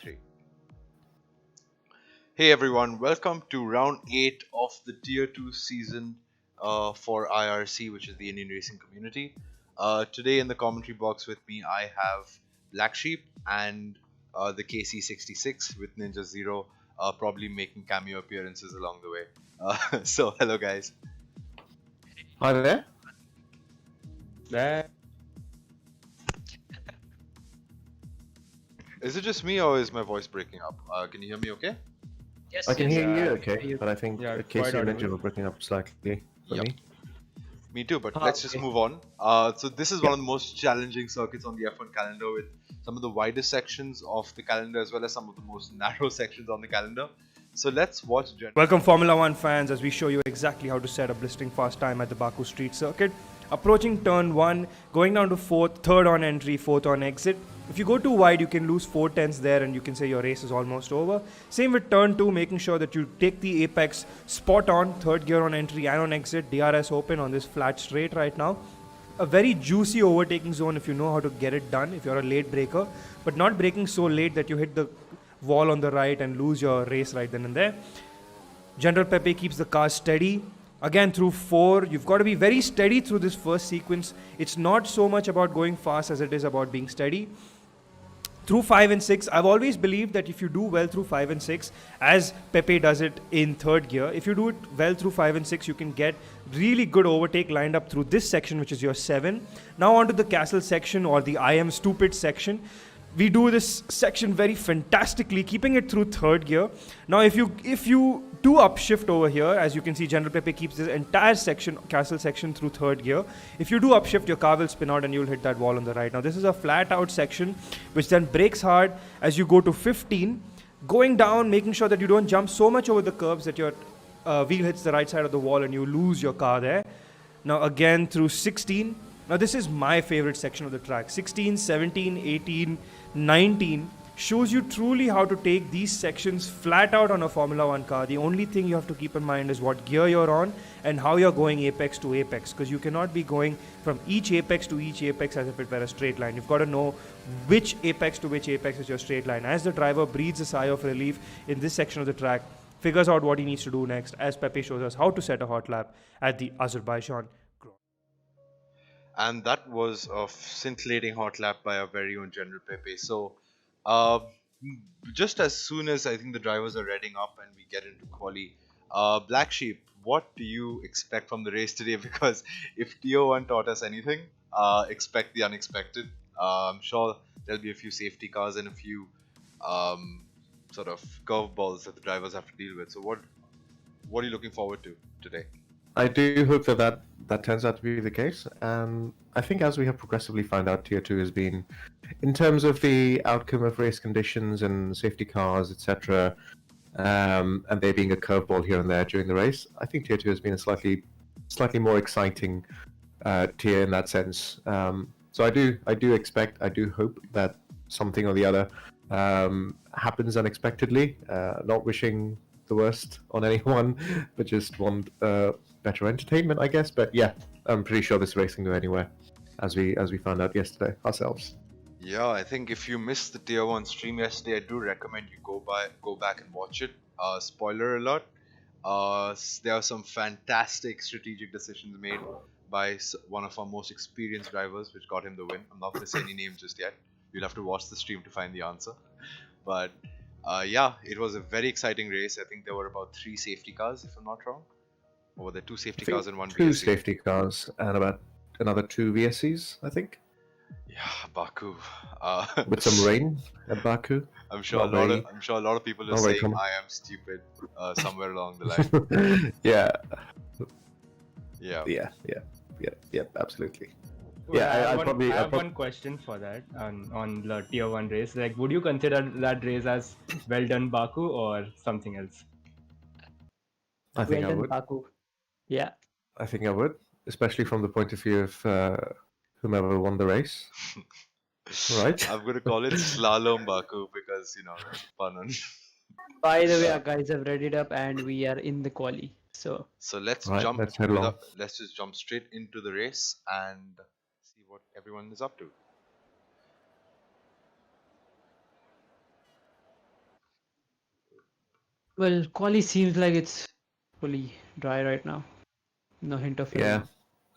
Three. Hey everyone, welcome to round 8 of the Tier 2 season for IRC, which is the Indian racing community. Today in the commentary box with me, I have Blacksheep and the KC66 with Ninja Zero, probably making cameo appearances along the way. So, hello guys. Hi there. Is it just me or is my voice breaking up? Can you hear me okay? I can hear you okay, you. but I think Casey and Ninja were breaking up slightly for Yep. me. Me too, but let's just move on. So this is one of the most challenging circuits on the F1 calendar, with some of the widest sections of the calendar as well as some of the most narrow sections on the calendar. So let's watch. Welcome Formula 1 fans as we show you exactly how to set a blistering fast time at the Baku street circuit. Approaching turn 1, going down to 4th, 3rd on entry, 4th on exit. If you go too wide, you can lose 4 tenths there and you can say your race is almost over. Same with turn 2, making sure that you take the apex spot on, 3rd gear on entry and on exit, DRS open on this flat straight right now. A very juicy overtaking zone if you know how to get it done, if you're a late breaker, but not breaking so late that you hit the wall on the right and lose your race right then and there. General Pepe keeps the car steady. Again, through 4, you've got to be very steady through this first sequence. It's not so much about going fast as it is about being steady. Through 5 and 6, I've always believed that if you do well through 5 and 6, as Pepe does it in 3rd gear, if you do it well through 5 and 6, you can get really good overtake lined up through this section, which is your 7. Now onto the castle section, or the I am stupid section. We do this section very fantastically, keeping it through 3rd gear. Now if you do upshift over here, as you can see, General Pepe keeps this entire section, castle section, through 3rd gear. If you do upshift, your car will spin out and you'll hit that wall on the right. Now this is a flat out section which then brakes hard as you go to 15, going down, making sure that you don't jump so much over the curbs that your wheel hits the right side of the wall and you lose your car there. Now again through 16. Now this is my favorite section of the track. 16, 17, 18, 19 shows you truly how to take these sections flat out on a Formula 1 car. The only thing you have to keep in mind is what gear you're on and how you're going apex to apex, because you cannot be going from each apex to each apex as if it were a straight line. You've got to know which apex to which apex is your straight line. As the driver breathes a sigh of relief in this section of the track, figures out what he needs to do next, as Pepe shows us how to set a hot lap at the Azerbaijan. And that was a scintillating hot lap by our very own General Pepe. So, uh, just as soon as I think the drivers are readying up and we get into quali, Black Sheep, what do you expect from the race today? Because if Tier 1 taught us anything, expect the unexpected. I'm sure there'll be a few safety cars and a few sort of curveballs that the drivers have to deal with. So, what are you looking forward to today? I do hope that turns out to be the case. I think as we have progressively found out, Tier 2 has been, in terms of the outcome of race conditions and safety cars, etc., and there being a curveball here and there during the race, I think Tier 2 has been a slightly more exciting tier in that sense. So I do expect, I do hope that something or the other happens unexpectedly. Not wishing the worst on anyone, but just want better entertainment, I guess. But yeah, I'm pretty sure this race can go anywhere, as we found out yesterday ourselves. Yeah, I think if you missed the Tier 1 stream yesterday, I do recommend you go back and watch it. Spoiler alert, there are some fantastic strategic decisions made by one of our most experienced drivers, which got him the win. I'm not going to say any names just yet. You'll have to watch the stream to find the answer. But yeah, it was a very exciting race. I think there were about 3 safety cars, if I'm not wrong. Or were there 2 safety cars and 1 2 VSC? safety cars and about another 2 VSCs, I think. Yeah, Baku. With some rain at Baku. I'm sure a lot of people are saying I am stupid somewhere along the line. Yeah. Yeah. Yeah, absolutely. Well, Yeah, I have one question for that on the Tier 1 race. Like, would you consider that race as well done Baku or something else? I think I would. Baku. Yeah. I think I would, especially from the point of view of whomever won the race. Right. I'm gonna call it Slalom Baku because fun. By the way, our guys have read it up and we are in the quali. So let's Right, jump. let's Just jump straight into the race and see what everyone is up to. Well, quali seems like it's fully dry right now. No hint of Yeah, rain.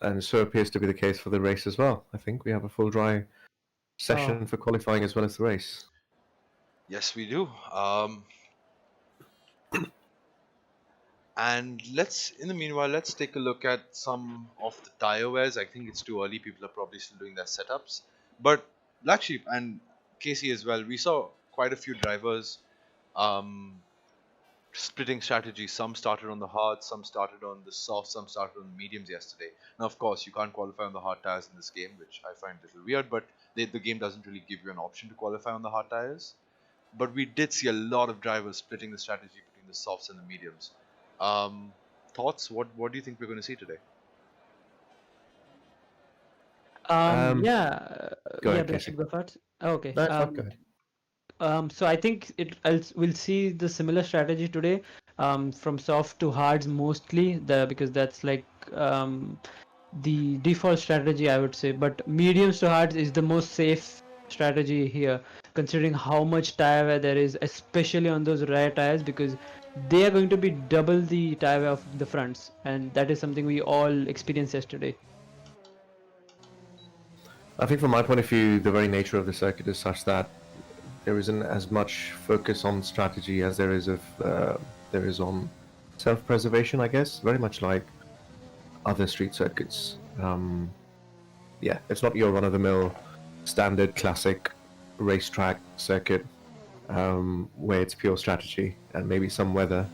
and so appears to be the case for the race as well. I think we have a full dry Oh, session for qualifying as well as the race. Yes, we do. And in the meanwhile, let's take a look at some of the tire wears. I think it's too early. People are probably still doing their setups. But Blacksheep and Casey as well, we saw quite a few drivers um, splitting strategies. Some started on the hard, some started on the soft, some started on the mediums yesterday. Now, of course, you can't qualify on the hard tires in this game, which I find a little weird, but the game doesn't really give you an option to qualify on the hard tires. But we did see a lot of drivers splitting the strategy between the softs and the mediums. Um, Thoughts? What do you think we're going to see today? Um, yeah, Go yeah, ahead, Casey. Blacksheep, go first. Okay. No, it's fine. Go ahead. So I think we'll see the similar strategy today, from soft to hards mostly, because that's like the default strategy, I would say. But mediums to hards is the most safe strategy here, considering how much tire wear there is, especially on those rare tires, because they are going to be double the tire wear of the fronts, and that is something we all experienced yesterday. I think from my point of view, the very nature of the circuit is such that there isn't as much focus on strategy as there is on self-preservation. I guess very much like other street circuits. Yeah, it's not your run-of-the-mill standard classic racetrack circuit where it's pure strategy and maybe some weather.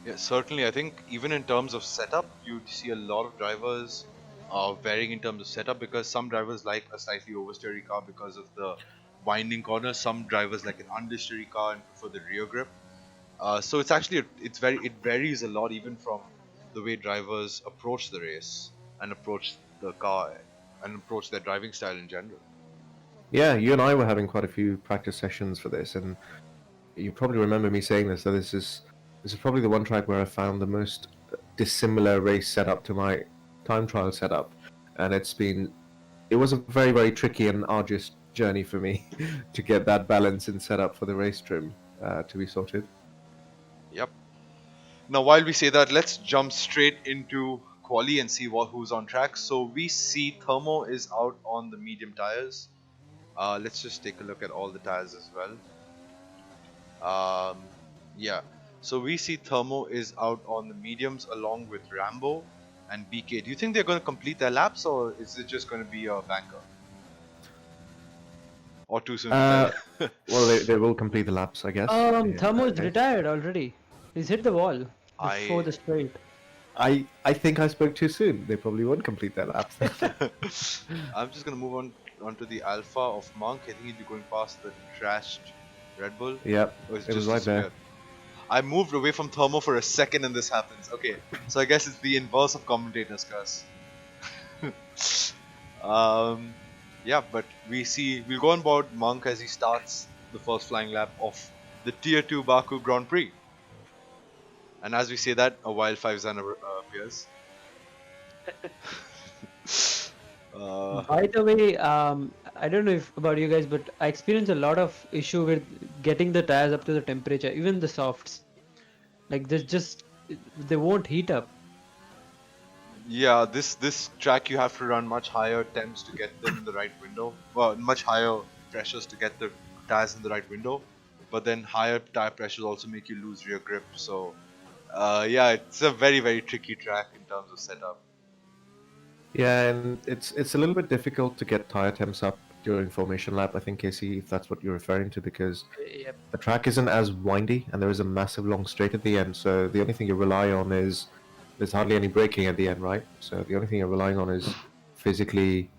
Yeah, certainly. I think even in terms of setup, you see a lot of drivers varying in terms of setup because some drivers like a slightly oversteery car because of the winding corners. Some drivers like an understeery car and prefer the rear grip. So it's actually it varies a lot even from the way drivers approach the race and approach the car and approach their driving style in general. Yeah, you and I were having quite a few practice sessions for this, and you probably remember me saying this. So this is probably the one track where I found the most dissimilar race setup to my time trial setup, and it was a very tricky and arduous journey for me to get that balance and setup for the race trim to be sorted. Yep. Now, while we say that, let's jump straight into quali and see who's on track. So we see Thermo is out on the medium tires. Let's just take a look at all the tires as well. Yeah. So we see Thermo is out on the mediums along with Rambo and BK. Do you think they're going to complete their laps or is it just going to be a banker? Or too soon to tell? Well, they will complete the laps, I guess. Thermo is Okay. retired already. He's hit the wall before I the straight. I think I spoke too soon. They probably won't complete their laps. I'm just gonna move on to the Alpha of Monk. I think he'd be going past the trashed Red Bull. Yep, Or it's it was just right there. disappeared. I moved away from Thermo for a second and this happens. Okay, so I guess it's the inverse of commentators curse. Yeah, but we'll go on board Monk as he starts the first flying lap of the Tier 2 Baku Grand Prix. And as we say that, a wild 5 appears. By the way, I don't know if about you guys, but I experienced a lot of issue with getting the tires up to the temperature, even the softs. Like they won't heat up. Yeah, this track you have to run much higher temps to get them in the right window. Well, much higher pressures to get the tires in the right window. But then higher tire pressures also make you lose rear grip. So, yeah, it's a very tricky track in terms of setup. Yeah, and it's a little bit difficult to get tire temps up during formation lap. I think, Casey, if that's what you're referring to, because Yep. the track isn't as windy and there is a massive long straight at the end. So the only thing you rely on is there's hardly any braking at the end, right? So the only thing you're relying on is physically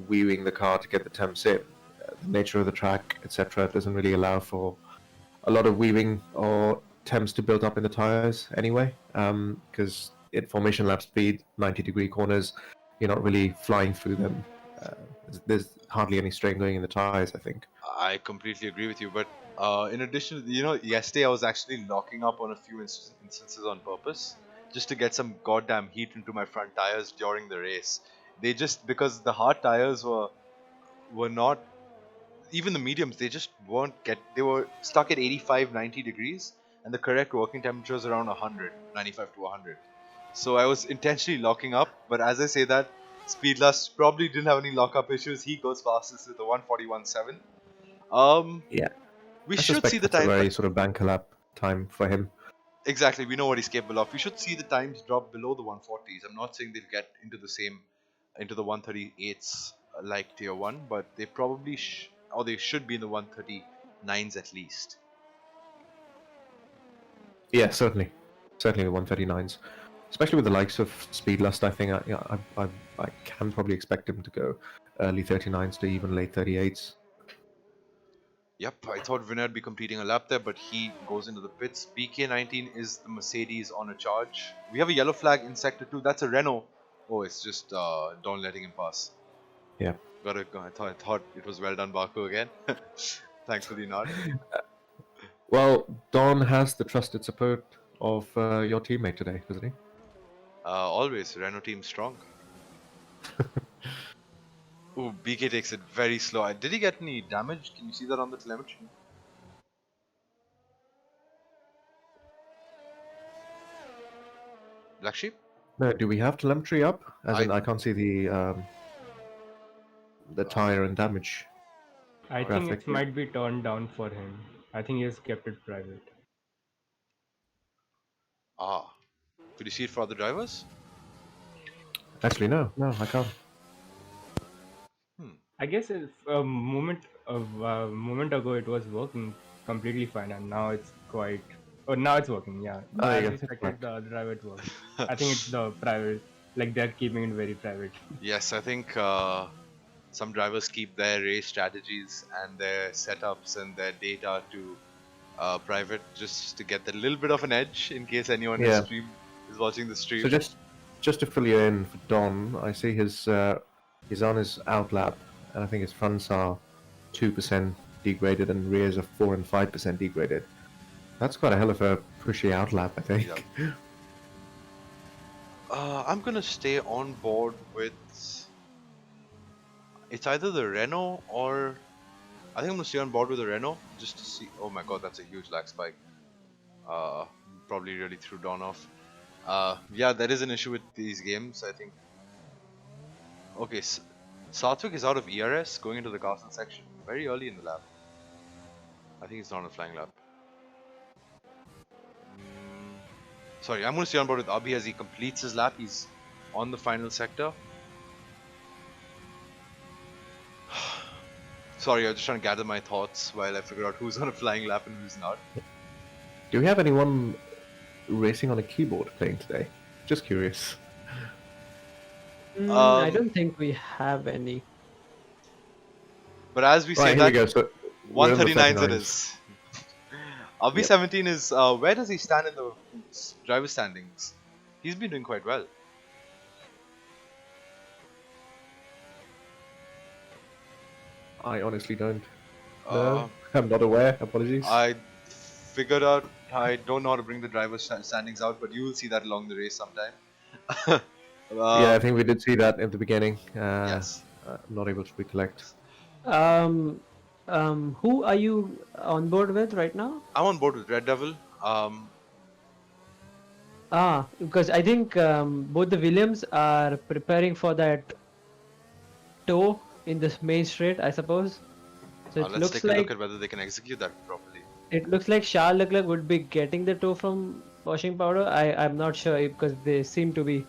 weaving the car to get the temps in. The nature of the track, etc., doesn't really allow for a lot of weaving or temps to build up in the tires anyway. Because at formation lap speed, 90-degree corners, you're not really flying through them. There's hardly any strain going in the tires, I think. I completely agree with you. But in addition, yesterday I was actually locking up on a few instances on purpose just to get some goddamn heat into my front tires during the race. They just because the hard tires were not even the mediums, they just weren't they were stuck at 85 90 degrees, and the correct working temperature was around 100, 95 to 100. So I was intentionally locking up, but as I say that, Speedlust probably didn't have any lockup issues. He goes fastest with a 141.7. Yeah, We I should see suspect the that's a time. very sort of banker lap time for him. Exactly, we know what he's capable of. We should see the times drop below the 140s. I'm not saying they'll get into the 138s like Tier 1, but they probably or they should be in the 139s at least. Yeah, certainly the 139s, especially with the likes of Speedlust. I think I can probably expect him to go early 39s to even late 38s. Yep, I thought Vinay would be completing a lap there, but he goes into the pits. BK19 is the Mercedes on a charge. We have a yellow flag in Sector 2. That's a Renault. Oh, it's just Don letting him pass. Yeah. Got it. I thought it was well done, Baku again. Thankfully not. Well, Don has the trusted support of your teammate today, doesn't he? Always, Renault team strong. Ooh, BK takes it very slow. Did he get any damage? Can you see that on the telemetry? Blacksheep? No, do we have telemetry up? As in, I- I can't see the tire and damage. I think Graphic, it yeah. might be turned down for him. I think he has kept it private. Ah. Could you see it for other drivers? Actually, no, I can't. I guess if a moment ago it was working completely fine, and now it's quite. Oh, now it's working. Yeah. Oh, As yeah, expected, correct. the other driver it works. I think it's the private. Like they're keeping it very private. Yes, I think some drivers keep their race strategies and their setups and their data to private just to get that little bit of an edge in case anyone Yeah. is watching the stream. So just to fill you in for Don, I see he's on his outlap, and I think his fronts are 2% degraded and rears are 4 and 5% degraded. That's quite a hell of a pushy outlap, I think. Yeah. I'm gonna stay on board with. It's either the Renault or I think I'm gonna stay on board with the Renault just to see. Oh my god, that's a huge lag spike. Probably really threw Don off. Yeah, that is an issue with these games. I think. Okay, Satvik is out of ERS going into the castle section very early in the lap. I think it's not a flying lap. Sorry, I'm going to stay on board with Abhi as he completes his lap. He's on the final sector. Sorry, I was just trying to gather my thoughts while I figure out who's on a flying lap and who's not. Do we have anyone racing on a keyboard playing today? Just curious. I don't think we have any. But as we say Right, here that, we go. So we're in the 139s it 39s. is. Abhi Yep. 17 is, where does he stand in the driver standings? He's been doing quite well. I honestly don't Uh, know. I'm not aware. Apologies. I figured out, I don't know how to bring the driver standings out, but you will see that along the race sometime. Yeah, I think we did see that at the beginning. Yes. I'm not able to recollect. Who are you on board with right now? I'm on board with Red Devil. Because I think both the Williams are preparing for that toe in this main straight, I suppose. So it Let's looks take a like look at whether they can execute that properly. it looks like Charles Leclerc would be getting the toe from washing powder. I'm not sure because they seem to be.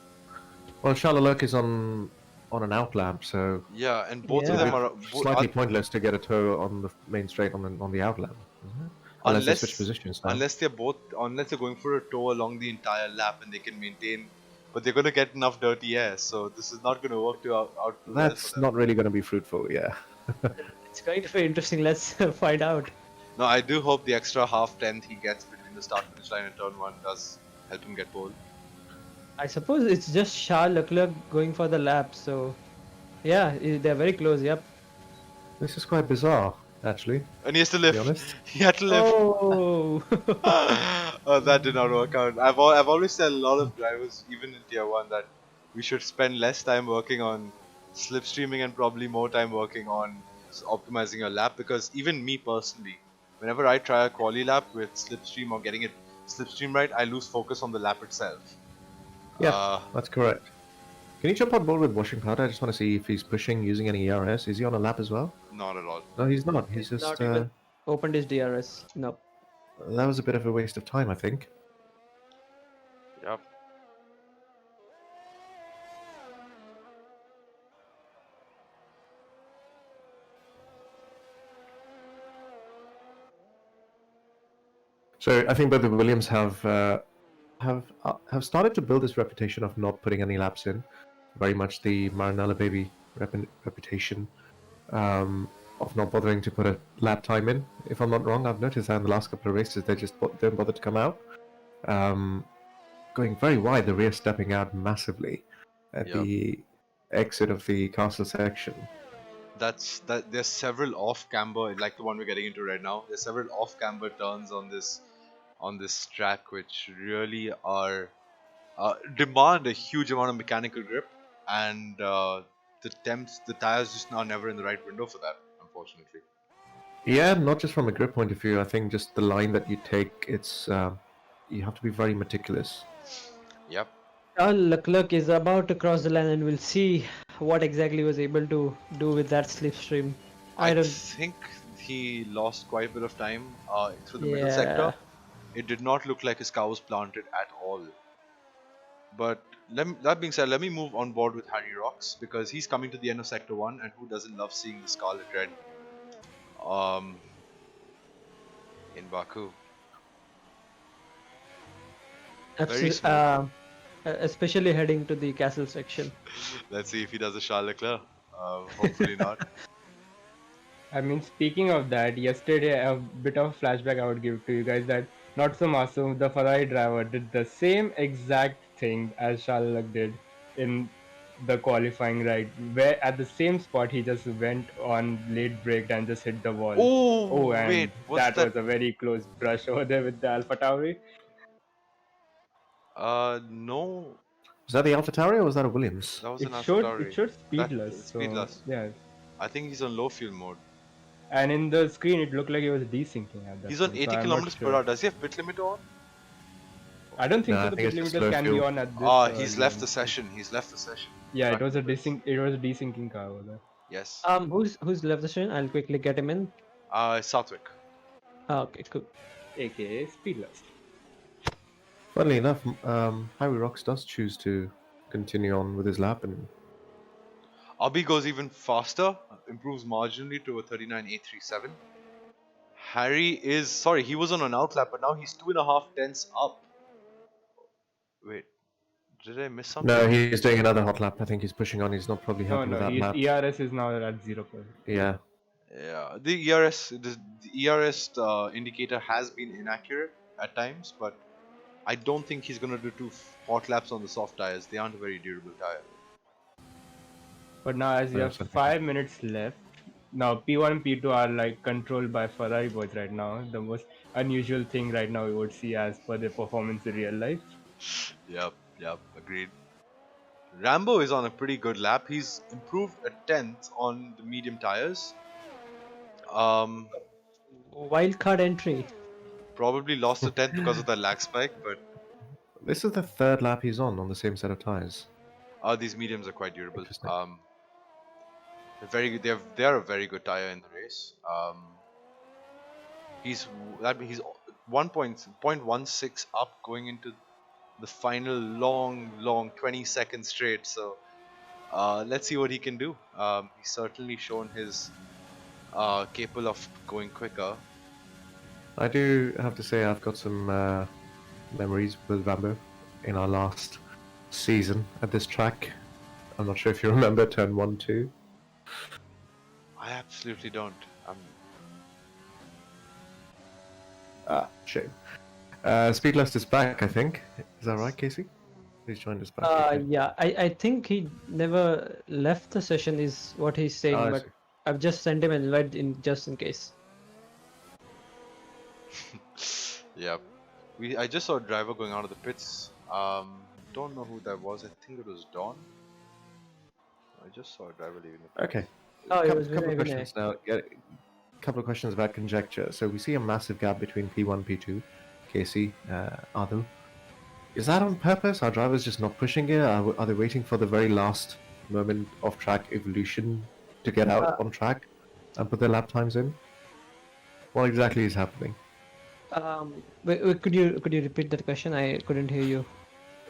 Well, Charles Leclerc is on an outlap, so Yeah, and both of Yeah. them are slightly pointless to get a toe on the main straight on the outlap, isn't it? Unless they switch positions. Now. unless they're going for a tow along the entire lap and they can maintain, but they're going to get enough dirty air, so this is not going to work out well for That's them. not really going to be fruitful. Yeah. It's going to be interesting. Let's find out. No, I do hope the extra half tenth he gets between the start finish line and turn 1 does help him get pole. I suppose it's just Charles Leclerc going for the lap. So, yeah, they're very close. Yep. This is quite bizarre, actually. And he has to To lift. be honest. He had to lift. Oh. Oh, that did not work out. I've always said a lot of drivers, even in Tier 1, that we should spend less time working on slipstreaming and probably more time working on optimizing your lap, because even me personally, whenever I try a quali lap with slipstream or getting it slipstream right, I lose focus on the lap itself. Yeah, that's correct. Can you jump on board with Washing Powder? I just want to see if he's pushing, using any ERS. Is he on a lap as well? Not at all. No, he's not. He's He's just. not even opened his DRS. No. That was a bit of a waste of time, I think. Yep. So I think both the Williams have started to build this reputation of not putting any laps in. Very much the MaranelloBaby reputation of not bothering to put a lap time in. If I'm not wrong, I've noticed that in the last couple of races they just don't bother to come out. Going very wide, the rear stepping out massively at the exit of the castle section. There's several off camber, like the one we're getting into right now. There's several off camber turns on this track which really are demand a huge amount of mechanical grip, and the tires just are never in the right window for that, unfortunately. Yeah, not just from a grip point of view. I think just the line that you take, it's you have to be very meticulous. Yep. Leclerc is about to cross the line, and we'll see what exactly he was able to do with that slipstream. I think he lost quite a bit of time through the middle sector. It did not look like his car was planted at all. But that being said, let me move on board with Harry Rocks, because he's coming to the end of Sector 1, and who doesn't love seeing the Scarlet Red in Baku? Absolutely. Especially heading to the castle section. Let's see if he does a Charles Leclerc. Hopefully not. I mean, speaking of that, yesterday a bit of flashback I would give to you guys that Not So Masoom, the Ferrari driver, did the same exact thing as Charles Leclerc did in the qualifying ride, where at the same spot he just went on late braked and just hit the wall. And wait, that was a very close brush over there with the Alpha Tauri. No. Was that the AlphaTauri or was that a Williams? That was It an Alpha showed Tauri. speedless. Speedless. Yeah. I think he's on low fuel mode. And in the screen, it looked like he was desyncing at that. He's on point, 80 so I'm kilometers not per sure. hour. Does he have pit limiter on? I don't think No, so. I The think pit it's just limiters low can be fuel. on at this. He's left the session. He's left the session. Yeah, Back it was a to this. desyncing car over there. Yes. Who's left the session? I'll quickly get him in. Southwick. Okay, cool. AKA speedless. Funnily enough, Harry Rocks does choose to continue on with his lap, and Abhi goes even faster, improves marginally to a 39.837. He was on an outlap, but now he's 2.5 tenths up. Wait, did I miss something? no, he's doing another hot lap. I think he's pushing on. He's not probably happy with that His lap. ERS is now at 0%. Yeah. Yeah, the ERS indicator has been inaccurate at times, but I don't think he's gonna do 2 hot laps on the soft tires. They aren't a very durable tire. But now, as you have 5 minutes left, now P1 and P2 are like controlled by Ferrari boys right now. The most unusual thing right now we would see as per their performance in real life. Yep, agreed. Rambo is on a pretty good lap. He's improved a tenth on the medium tires. Wildcard entry. Probably lost a tenth because of that lag spike, but This is the third lap he's on the same set of tires. these mediums are quite durable. Interesting. They're very good. They're a very good tire in the race. He's 1.16 up going into the final long 20-second straight. So let's see what he can do. He's certainly shown his capable of going quicker. I do have to say I've got some memories with Rambo in our last season at this track. I'm not sure if you remember turn 1, 2. I absolutely don't. Shame. Speedlust is back, I think. Is that right, Casey? He's joined us back. okay. Yeah, I think he never left the session is what he's saying, I but see. I've just sent him an invite in just in case. Yeah. I just saw a driver going out of the pits. Don't know who that was. I think it was Don. I just saw a driver leaving the pits. Okay. Oh, it couple, was couple of Vinay. questions now. Yeah, couple of questions about conjecture. So we see a massive gap between P1 and P2. Casey, Adil. Is that on purpose? Are drivers just not pushing it? Are they waiting for the very last moment of track evolution to get out on track and put their lap times in? What exactly is happening? Wait, could you repeat that question? I couldn't hear you.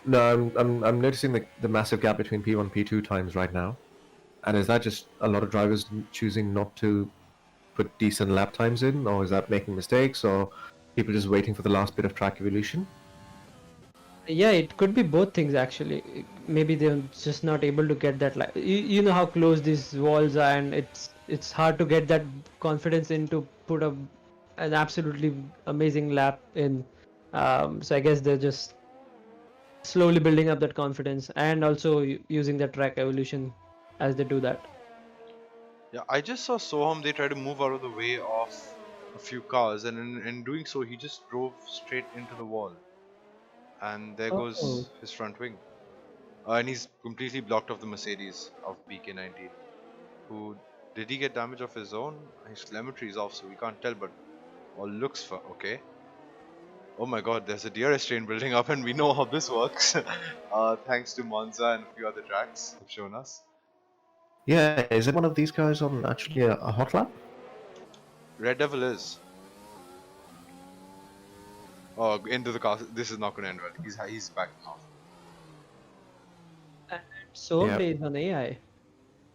No, I'm noticing the massive gap between P1 P2 times right now. And is that just a lot of drivers choosing not to put decent lap times in, or is that making mistakes, or people just waiting for the last bit of track evolution? Yeah, it could be both things actually. Maybe they're just not able to get that. Like you know how close these walls are, and it's hard to get that confidence in to put an absolutely amazing lap in. So I guess they're just slowly building up that confidence and also using the track evolution as they do that. Yeah, I just saw Soham. They tried to move out of the way of a few cars, and in doing so, he just drove straight into the wall. And there Oh. goes his front wing. And he's completely blocked off the Mercedes of BK19. Who did he get damage of his own? His telemetry is off, so we can't tell. But all looks for okay. Oh my God, there's a DRS train building up, and we know how this works. Thanks to Monza and a few other tracks have shown us. Yeah, is it one of these guys on actually a hot lap? Red Devil is. Oh, into the car. This is not going to end well. He's backing off. And so Yeah. plays on AI,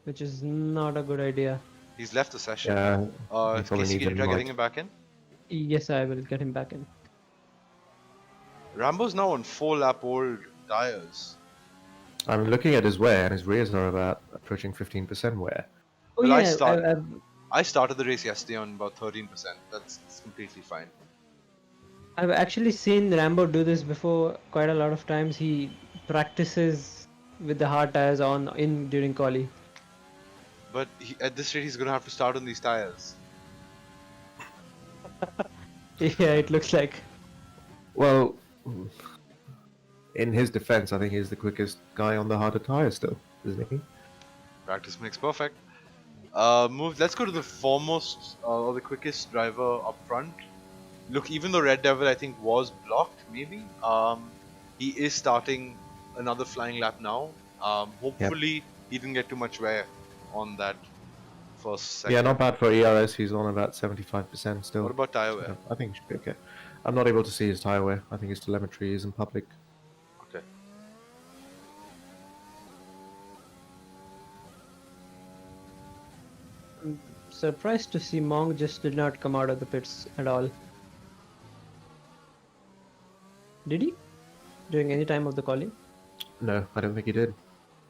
which is not a good idea. He's left the session. Yeah. he probably Casey, needs can you a try mod. getting him back in? Yes, I will get him back in. Rambo's now on 4-lap-old tires. I'm looking at his wear, and his rears are about approaching 15% wear. Oh Well, yeah, I started the race yesterday on about 13%. That's completely fine. I've actually seen Rambo do this before quite a lot of times. He practices with the hard tires in during quali. But at this rate, he's going to have to start on these tires. Yeah, it looks like. Well, in his defense, I think he's the quickest guy on the harder tires still, isn't he? Practice makes perfect. Let's go to the foremost or the quickest driver up front. Look, even though Red Devil I think was blocked, maybe he is starting another flying lap now. Hopefully he didn't get too much wear on that first sector. Yeah, not bad for ERS. He's on about 75% still. What about tire wear? So I think he should be okay. I'm not able to see his tire wear. I think his telemetry is in public. Okay. I'm surprised to see Monk just did not come out of the pits at all. Did he? During any time of the quali? No, I don't think he did.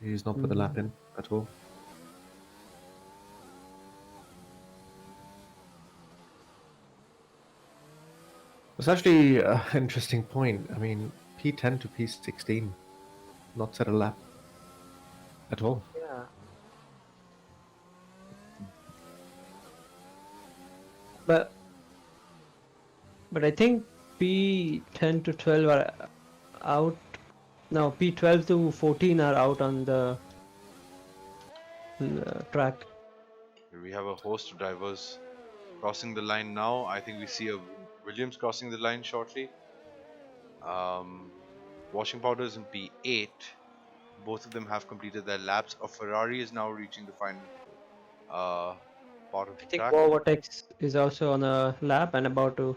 He's not put the lap in at all. It's actually an interesting point. I mean, P10 to P16, not set a lap at all. Yeah. But I think P10 to 12 are out. No, P12 to 14 are out on the track. We have a host of drivers crossing the line now. I think we see a Williams crossing the line shortly. Washing Powder is in P8. Both of them have completed their laps. A Ferrari is now reaching the final part of the I think track. War Vortex is also on a lap and about to.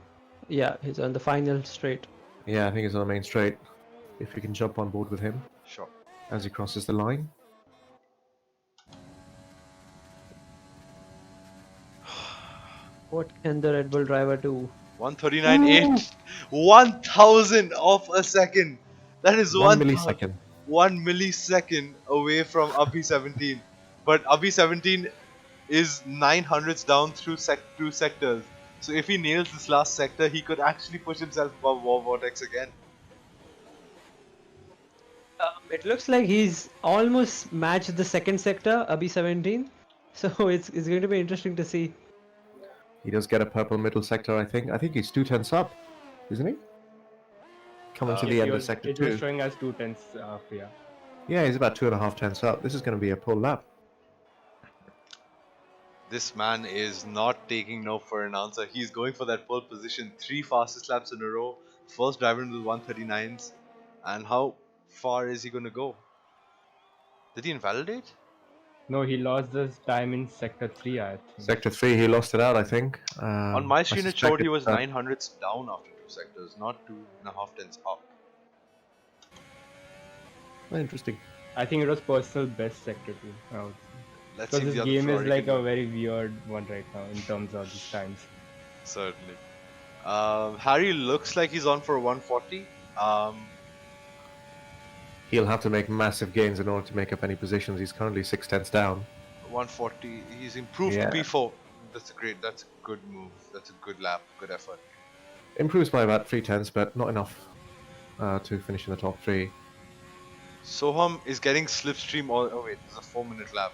Yeah, he's on the final straight. Yeah, I think it's on the main straight. If you can jump on board with him Sure. as he crosses the line. What can the Red Bull driver do? 139.8. 1,000 of a second. That is 1 millisecond. 1 millisecond away from Abhi 17. But Abhi 17 is 900s down through two sectors. So if he nails this last sector, he could actually push himself above War Vortex again. It looks like he's almost matched the second sector, Abhi 17. So it's going to be interesting to see. He does get a purple middle sector, I think. I think he's 2 tenths up, isn't he? Coming to the end of sector It was 2. showing us 2 tenths, yeah. Yeah, he's about 2.5 tenths up. This is going to be a pull lap. This man is not taking no for an answer. He's going for that pole position. 3 fastest laps in a row. First driver into the 139s. And how far is he going to go? Did he invalidate? No, he lost this time in Sector 3, I think. Sector 3, he lost it out, I think. On my I screen, it suspect showed he was it's, 900s down after 2 sectors, not 2.5 tenths up. interesting. I think it was personal best Sector 2. I would say. Let's Because see if this the other game is Ferrari like can a do it. very weird one right now in terms of these times. Certainly. Harry looks like he's on for 140. He'll have to make massive gains in order to make up any positions. He's currently 6 tenths down. 140. He's improved Yeah. to P4. That's great. That's a good move. That's a good lap. Good effort. Improves by about 3 tenths, but not enough to finish in the top 3. Soham is getting slipstream all. Oh wait, there's a 4-minute lap.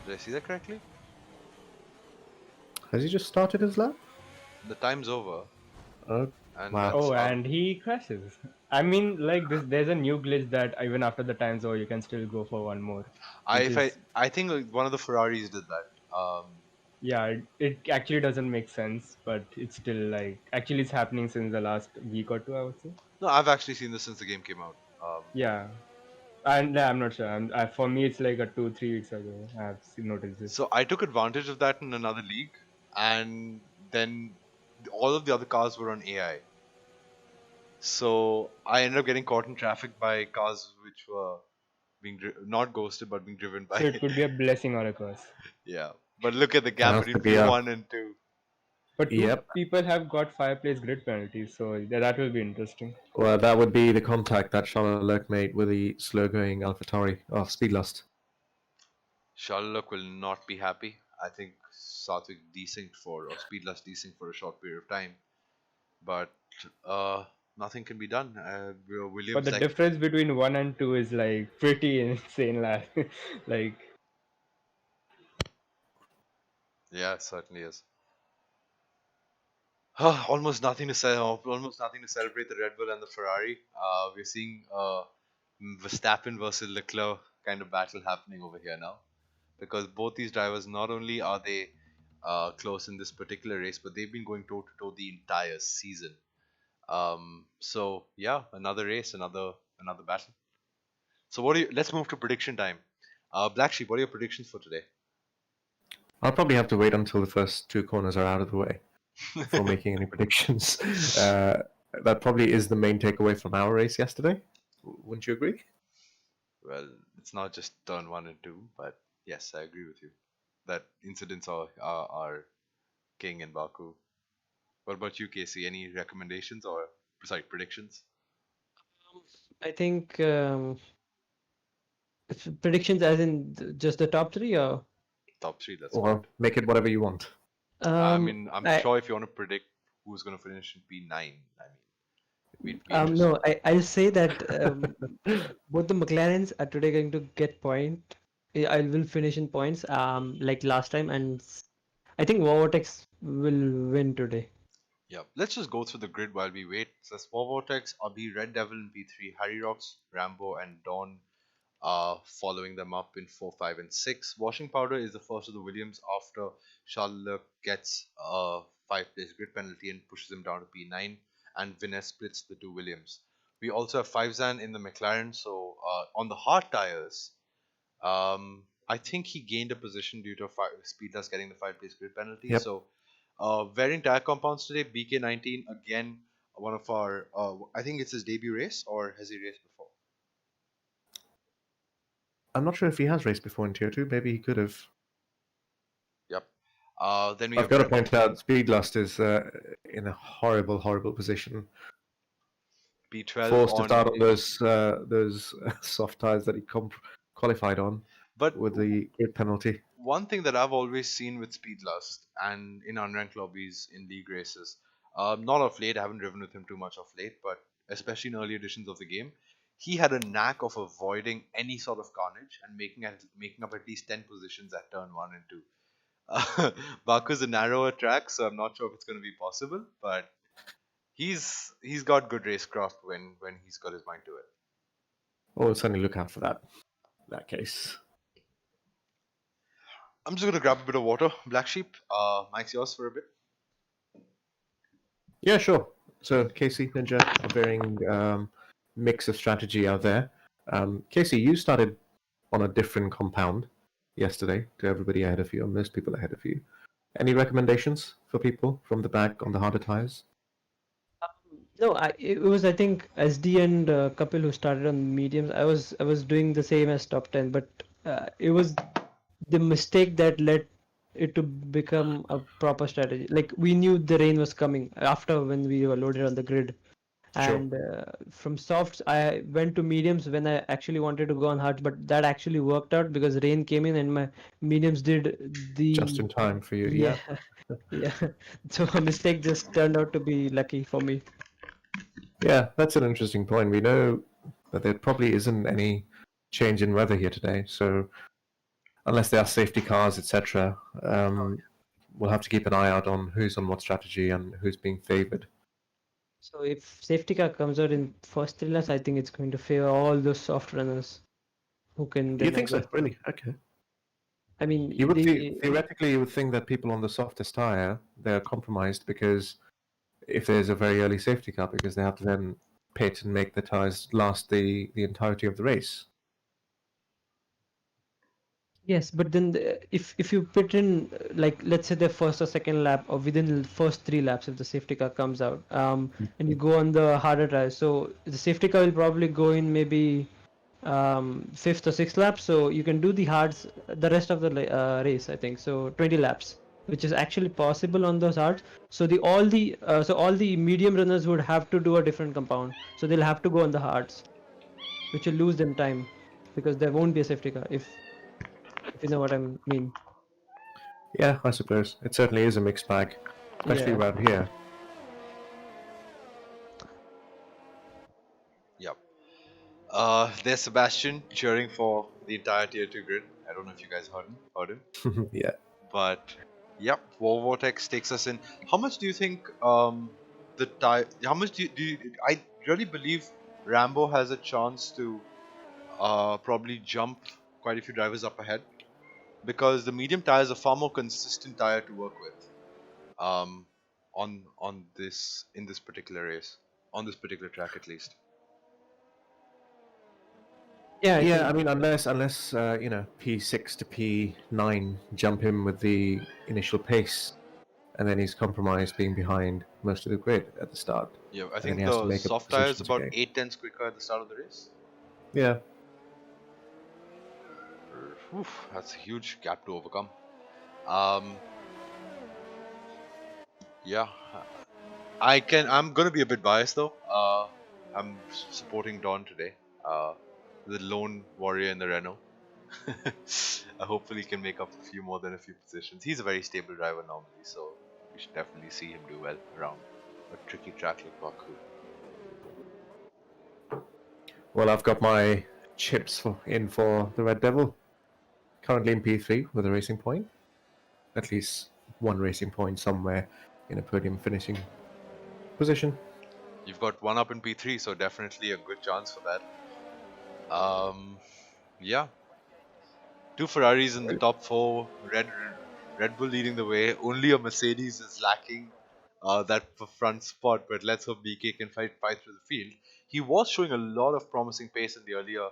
Did I see that correctly? Has he just started his lap? The time's over. Oh, And wow. that's Oh, out. and he crashes. I mean, like this, there's a new glitch that even after the time's over, you can still go for one more. I think like, one of the Ferraris did that. Yeah, it actually doesn't make sense, but it's still like actually it's happening since the last week or two, I would say. No, I've actually seen this since the game came out. Yeah, and I'm not sure. For me, it's like a 2-3 weeks ago. Noticed this. So I took advantage of that in another league, and then all of the other cars were on AI. So I ended up getting caught in traffic by cars which were being not ghosted but being driven by. So it could be a blessing or a curse. Yeah, but look at the gap Has to between be a- P1 and 2. But two Yep. people have got 5 place grid penalties, so that will be interesting. Well, that would be the contact that Charles Leclerc made with the slow-going AlphaTauri of Speedlust. Sherlock will not be happy. I think Satvik desynced for, or Speedless desynced for a short period of time. But nothing can be done. Williams, But the difference between 1 and 2 is like pretty insane, lad. Like, yeah, it certainly is. Almost nothing to almost nothing to celebrate the Red Bull and the Ferrari. We're seeing Verstappen versus Leclerc kind of battle happening over here now, because both these drivers, not only are they close in this particular race, but they've been going toe to toe the entire season. So yeah, another race, another battle. So let's move to prediction time. Blacksheep, what are your predictions for today? I'll probably have to wait until the first 2 corners are out of the way before making any predictions. That probably is the main takeaway from our race yesterday. Wouldn't you agree? Well, it's not just turn 1 and 2, but yes, I agree with you. That incidents are king in Baku. What about you, Casey? Any recommendations or predictions? I think predictions as in just the top 3 or Top 3, that's Or make it whatever you want. I mean, I'm I- sure if you want to predict who's going to finish in P9, I mean, we'd be no, I'll say that both the McLarens are today going to get point. I will finish in points, like last time, and I think Vortex will win today. Yeah, let's just go through the grid while we wait. So Spore Vortex, Abhi, Red Devil in P3, Harry Rocks, Rambo, and Dawn following them up in 4, 5, and 6. Washing Powder is the first of the Williams after Charles gets a 5-place grid penalty and pushes him down to P9, and Viness splits the 2 Williams. We also have 5-Zan in the McLaren, so on the hard tires, I think he gained a position due to Speedless getting the 5-place grid penalty. Yep. So wearing tire compounds today, BK19 again, one of our, I think it's his debut race, or has he raced before? I'm not sure if he has raced before in Tier 2. Maybe he could have. Yep. Then we I've have got to point out, Speedlust is in a horrible, horrible position. B12 Forced to on, start on those soft tires that he qualified on but with the grid penalty. one thing that I've always seen with Speedlust and in unranked lobbies in league races, not of late, I haven't driven with him too much of late, but especially in early editions of the game, he had a knack of avoiding any sort of carnage and making up at least 10 positions at turn 1 and 2. Baku's a narrower track, so I'm not sure if it's going to be possible, but he's got good racecraft when he's got his mind to it. We'll certainly look out for that. In that case. I'm just going to grab a bit of water. Blacksheep, mic's yours for a bit. Yeah, sure. So Casey, Ninja, a varying mix of strategy out there. Casey, you started on a different compound yesterday to everybody ahead of you, or most people ahead of you. Any recommendations for people from the back on the harder tires? No, it was I think SD and Kapil who started on mediums. I was doing the same as top 10, but it was the mistake that led it to become a proper strategy. Like we knew the rain was coming after when we were loaded on the grid, Sure. and from softs I went to mediums when I actually wanted to go on hards, but that actually worked out because rain came in and my mediums did Just the in time for you, yeah yeah. yeah. So a mistake just turned out to be lucky for me. Yeah, that's an interesting point. We know that there probably isn't any change in weather here today, so unless there are safety cars, etc., we'll have to keep an eye out on who's on what strategy and who's being favored. So if safety car comes out in first 3 laps, I think it's going to favor all those soft runners who can You then think so? aggress. Really? Okay. I mean, You would they theoretically you would think that people on the softest tire they're compromised because if there's a very early safety car because they have to then pit and make the tires last the entirety of the race. yes, but then if you put in like let's say the first or second lap or within the first 3 laps if the safety car comes out, and you go on the harder tires, so the safety car will probably go in maybe fifth or sixth lap, so you can do the hards the rest of the race. I think so 20 laps, which is actually possible on those hards. So all the medium runners would have to do a different compound, so they'll have to go on the hards, which will lose them time because there won't be a safety car if you know what I mean. Yeah, I suppose it certainly is a mixed bag, especially Yeah. around here. Yep. There's Sebastian cheering for the entire Tier 2 grid. I don't know if you guys heard him. Yeah. But yep, War Vortex takes us in. How much do you think the tire? How much do you? I really believe Rambo has a chance to probably jump quite a few drivers up ahead because the medium tire is a far more consistent tire to work with. On this in this particular race, on this particular track at least. Yeah, I Yeah, I think. mean, unless P6 to P9 jump him with the initial pace, and then he's compromised being behind most of the grid at the start, Yeah, I and then think he has to the make up soft tire is positions about again. 8 tenths quicker at the start of the race. Yeah, Oof, that's a huge gap to overcome. Um, yeah, I'm gonna be a bit biased though. I'm supporting Don today. The lone warrior in the Renault. Hopefully, he can make up a few more than a few positions. He's a very stable driver normally, so we should definitely see him do well around a tricky track like Baku. well, I've got my chips for the Red Devil. Currently in P3 with a racing point, at least one racing point somewhere in a podium finishing position. You've got one up in P3, so definitely a good chance for that. Yeah, two Ferraris in the top four. Red Bull leading the way. Only a Mercedes is lacking that front spot, but let's hope BK can fight through the field. He was showing a lot of promising pace in the earlier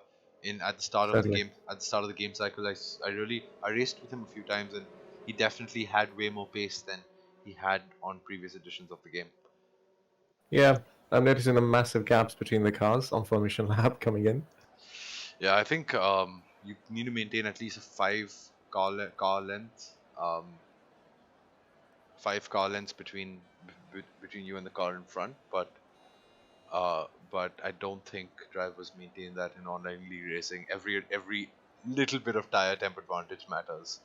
at the start of the Certainly. game cycle. I raced with him a few times and he definitely had way more pace than he had on previous editions of the game. Yeah, I'm noticing the massive gaps between the cars on Formation Lab coming in. Yeah, I think you need to maintain at least a car length, 5 car lengths between you and the car in front. But I don't think drivers maintain that in online league racing. Every little bit of tire temp advantage matters.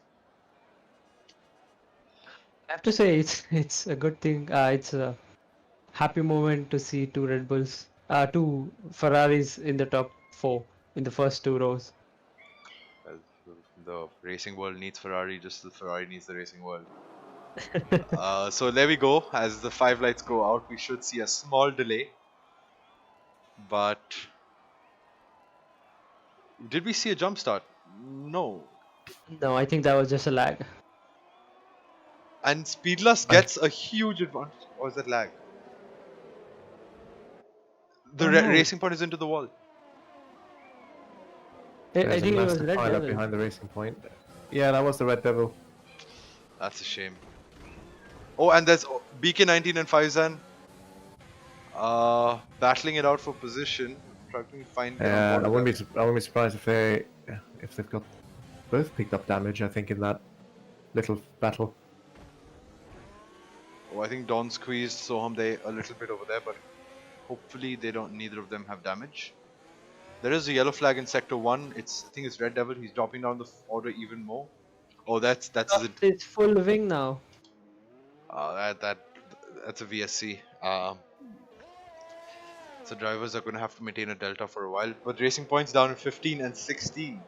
I have to say it's a good thing. It's a happy moment to see two Ferraris in the top four in the first two rows. Well, the racing world needs Ferrari just as Ferrari needs the racing world. So there we go. As the 5 lights go out, we should see a small delay. But did we see a jump start? No. No, I think that was just a lag. And Speedless gets a huge advantage. Or is that lag? The Oh, no. racing point is into the wall. I There's a think it was massive Red pile up Devil. behind the racing point. Yeah, that was the Red Devil. That's a shame. Oh, and there's BK19 and Faizan battling it out for position. Trying to find get on board I with wouldn't that. be I wouldn't be surprised if they've got both picked up damage. I think in that little battle. Oh, I think Dawn squeezed Sohamde a little bit over there, but hopefully they don't. Neither of them have damage. There is a yellow flag in sector 1. I think it's Red Devil. He's dropping down the order even more. Oh, that's Soft is full wing now. that's a VSC. So drivers are going to have to maintain a delta for a while. But racing points down at 15 and 16.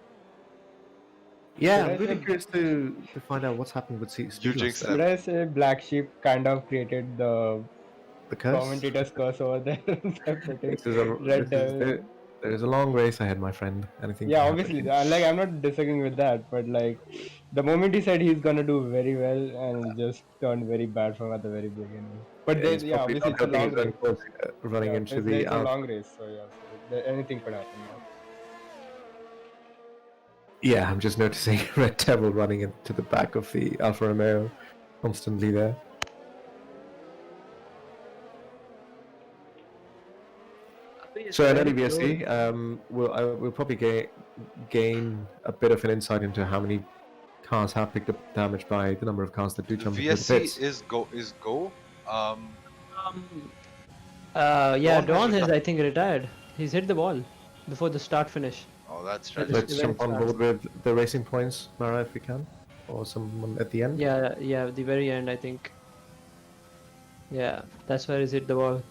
Yeah, Should I I'm really say- curious to find out what's happened with You Speedless jinxed there. Should I say Blacksheep kind of created the The curse. commentator's curse over there? This is a, Red Devil. there is a long race ahead, my friend. Anything Yeah, can happen. obviously. Like, I'm not disagreeing with that, but like, the moment he said he's gonna do very well, and it just turned very bad from at the very beginning. But Yeah, then, he's yeah, probably obviously not it's a helping long his own race. cause, running Yeah, into it's the a long race, so yeah, anything could happen now. Yeah, I'm just noticing Red Devil running into the back of the Alfa Romeo constantly there. So at Very LEVSC, we'll probably gain a bit of an insight into how many cars have picked up damage by the number of cars that do The jump into the VSC pits. is go. Yeah, Dawn has Dawn has, retired. I think, retired. He's hit the wall before the start finish. Oh, that's Let's- tragic. Let's event jump on starts. board with the racing points, Mara, if we can, or someone at the end. Yeah, the very end, I think. Yeah, that's where he's hit the wall.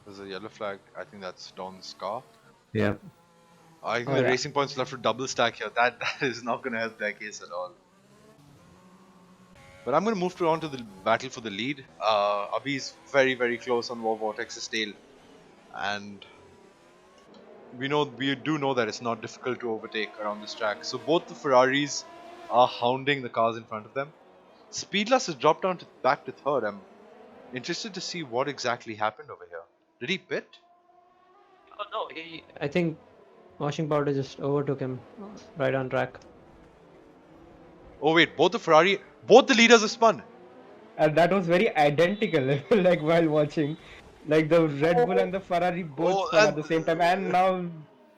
There's a yellow flag. I think that's Dawn's car. Yeah. I think Oh, the yeah. racing points will have to double stack here. That is not going to help their case at all. But I'm going to move on to the battle for the lead. Abhi's very, very close on War Vortex's tail. And we do know that it's not difficult to overtake around this track. So both the Ferraris are hounding the cars in front of them. Speedless has dropped down back to third. I'm interested to see what exactly happened over here. Did he pit? Oh no, I think washing powder just overtook him right on track. Oh wait, both the leaders have spun. And that was very identical, like while watching. Like the Red Bull and the Ferrari both spun at the same time, and now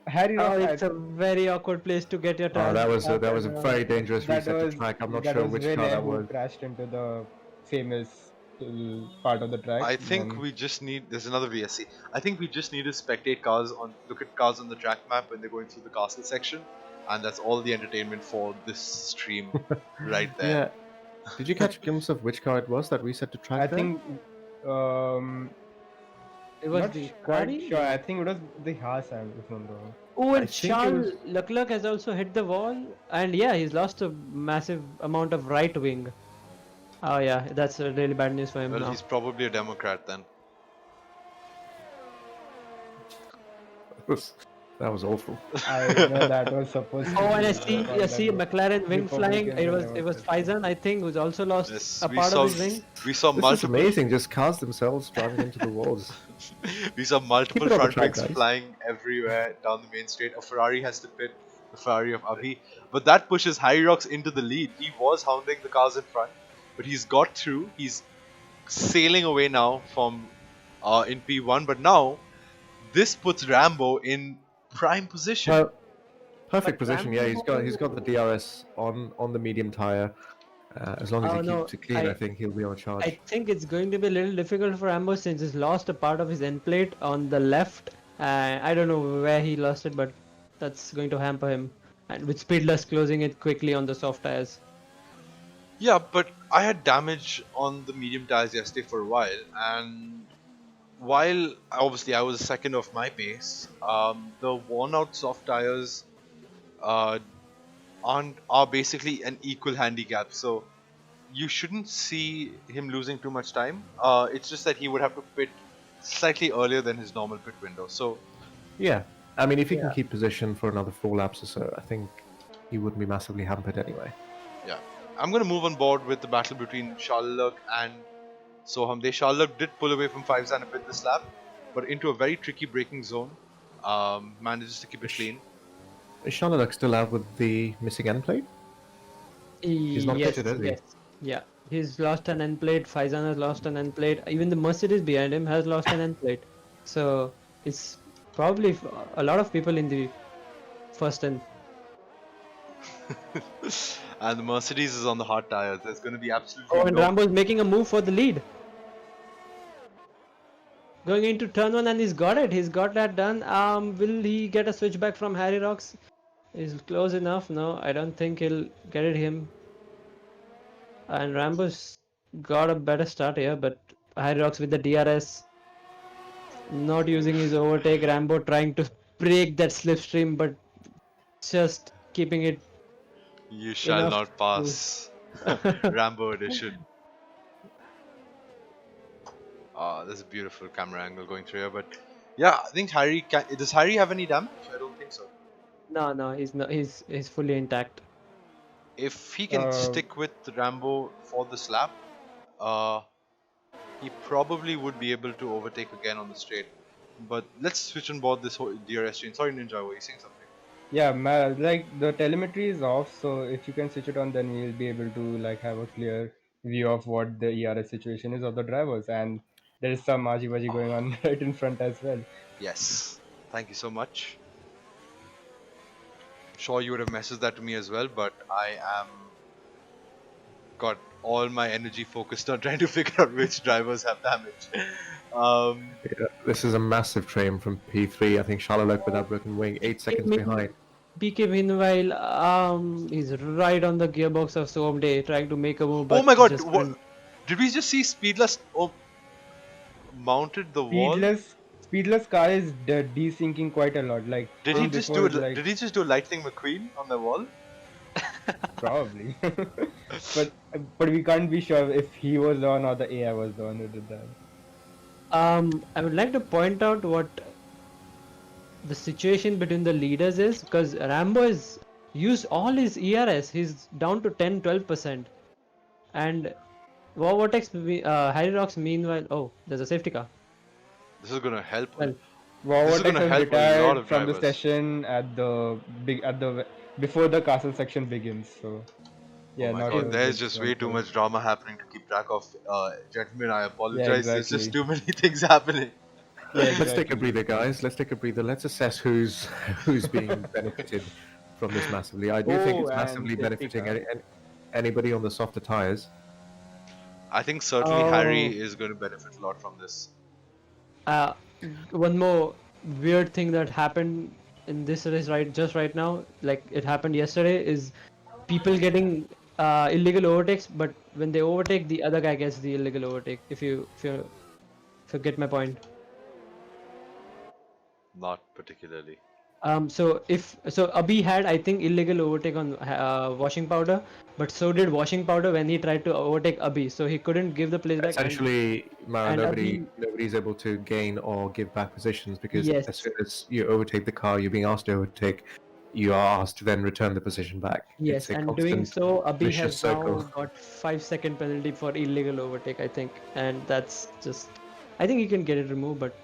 Harry Oh, Rock it's a very awkward place to get your Oh, tires. that was a very dangerous that reset was to track. I'm not that sure was which Rene car that who was. crashed into the famous part of the track. I think and- we just need. There's another VSC. I think we just need to spectate cars look at cars on the track map when they're going through the castle section, and that's all the entertainment for this stream, right there. Yeah. Did you catch a glimpse of which car it was that reset to track? I there? think It was not the quite Ferrari? sure. I think it was the Haas, if I'm not wrong. Oh, I and think it Charles was- Leclerc has also hit the wall, and yeah, he's lost a massive amount of right wing. Oh yeah, that's really bad news for him Well, now. he's probably a Democrat then. That was awful. I know that was supposed to Oh, and I be see, the I see one that McLaren wing flying. Republican It was Democrat. Faizan, I think, who's also lost Yes, a we part saw of his wing. we saw This is multiple amazing. Just cars themselves driving into the walls. we saw multiple Keep it on the front track, wings guys. flying everywhere down the main straight. A Ferrari has to pit, the Ferrari of Abhi, but that pushes Hyrox into the lead. He was hounding the cars in front, but he's got through. He's sailing away now from in P1, but now this puts Rambo in prime position. Well, perfect But position. Yeah, Rambo- he's got the DRS on the medium tire. As long as Oh, he no, keeps it clean, I I- think he'll be on charge. I think it's going to be a little difficult for Ambo since he's lost a part of his end plate on the left. I don't know where he lost it, but that's going to hamper him. And with Speedless closing it quickly on the soft tires. Yeah, but I had damage on the medium tires yesterday for a while, and while obviously I was second of my pace, the worn-out soft tires are basically an equal handicap. So you shouldn't see him losing too much time. It's just that he would have to pit slightly earlier than his normal pit window. So Yeah, I mean, if he can Yeah. keep position for another 4 laps or so, I think he wouldn't be massively hampered anyway. yeah, I'm gonna move on board with the battle between Charlotte and Soham, Deshalak did pull away from Faizan a bit this lap, but into a very tricky braking zone. Manages to keep it clean. Is Charlotte still out with the missing end plate? He's not Yes, pitted, is he? yes, yeah. He's lost an end plate. Faizan has lost an end plate. Even the Mercedes behind him has lost an end plate. So it's probably a lot of people in the first end. And the Mercedes is on the hard tires. There's going to be absolutely Oh, and no. Rambo is making a move for the lead. Going into turn 1 and he's got it. He's got that done. Will he get a switchback from Harry Rocks? Is close enough? No, I don't think he'll get it him. And Rambo's got a better start here, but Harry Rocks with the DRS. Not using his overtake. Rambo trying to break that slipstream, but just keeping it. You shall enough not pass. Rambo edition. There's a beautiful camera angle going through here, but yeah, I think Harry does Harry have any damage? I don't think so. No, he's not. He's fully intact. If he can stick with Rambo for this lap, he probably would be able to overtake again on the straight. But let's switch on board this whole DRS chain. Sorry, Ninja, were you saying something? Yeah, like the telemetry is off, so if you can switch it on, then we'll be able to like have a clear view of what the ERS situation is of the drivers, and there is some maji going on right in front as well. Yes. Thank you so much. Sure, you would have messaged that to me as well, but I am got all my energy focused on trying to figure out which drivers have damage. Yeah, this is a massive train from P3. I think Charlotte with that broken wing, 8 seconds behind. BK meanwhile, he's right on the gearbox of Soham Day, trying to make a move. Oh But my god, just what, did we just see Speedless mounted the wall? Speedless car is desyncing quite a lot. Like Did he just before, do it? Did he just do Lightning McQueen on the wall? Probably, but we can't be sure if he was the one or the AI was the one who did that. I would like to point out what the situation between the leaders is, because Rambo has used all his ERS. He's down to 10-12%, and Vortex, Harry Rocks meanwhile. Oh, there's a safety car. This is gonna help. Well, This is Vortex gonna has help a lot retired of from the drivers. session at the before the castle section begins. So yeah, Oh my not god, a there's good just one way too for- much drama happening to keep track of. Gentlemen, I apologize. Yeah, There's just exactly. too many things happening. Yeah, Let's take a exactly. breather, guys. Let's take a breather. Let's assess who's being benefited from this massively. I do think Oh, it's and massively safety benefiting car. anybody on the softer tires. I think certainly Harry is going to benefit a lot from this. One more weird thing that happened in this race right now, like it happened yesterday, is people getting illegal overtakes, but when they overtake, the other guy gets the illegal overtake. If you get my point. Not particularly. So Abhi had, I think, illegal overtake on washing powder, but so did washing powder when he tried to overtake Abhi. So he couldn't give the place back. Essentially, Mara, and nobody's able to gain or give back positions because Yes. as soon as you overtake the car you're being asked to overtake, you are asked to then return the position back. Yes, It's a and doing constant so, Abhi vicious has circle. now got 5-second penalty for illegal overtake, I think, and that's just. I think he can get it removed, but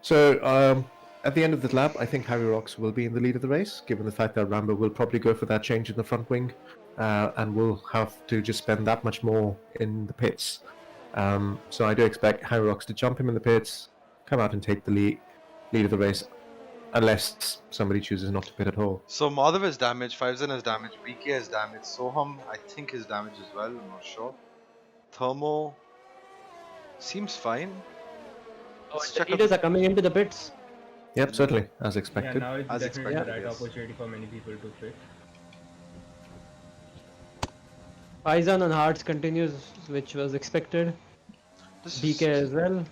So, at the end of the lap, I think Harry Rocks will be in the lead of the race, given the fact that Rambo will probably go for that change in the front wing, and will have to just spend that much more in the pits. So I do expect Harry Rocks to jump him in the pits, come out and take the lead of the race, unless somebody chooses not to pit at all. So Madhav has damage, Faizan has damage, BK has damage, Soham I think is damage as well, I'm not sure. Thermo seems fine. Let's the check out leaders are coming into the pits. Yep, certainly, as Yeah, expected. now it's As definitely expected, the right yes. opportunity for many people to fit. Faizan on hards continues, which was expected. This BK is- as well.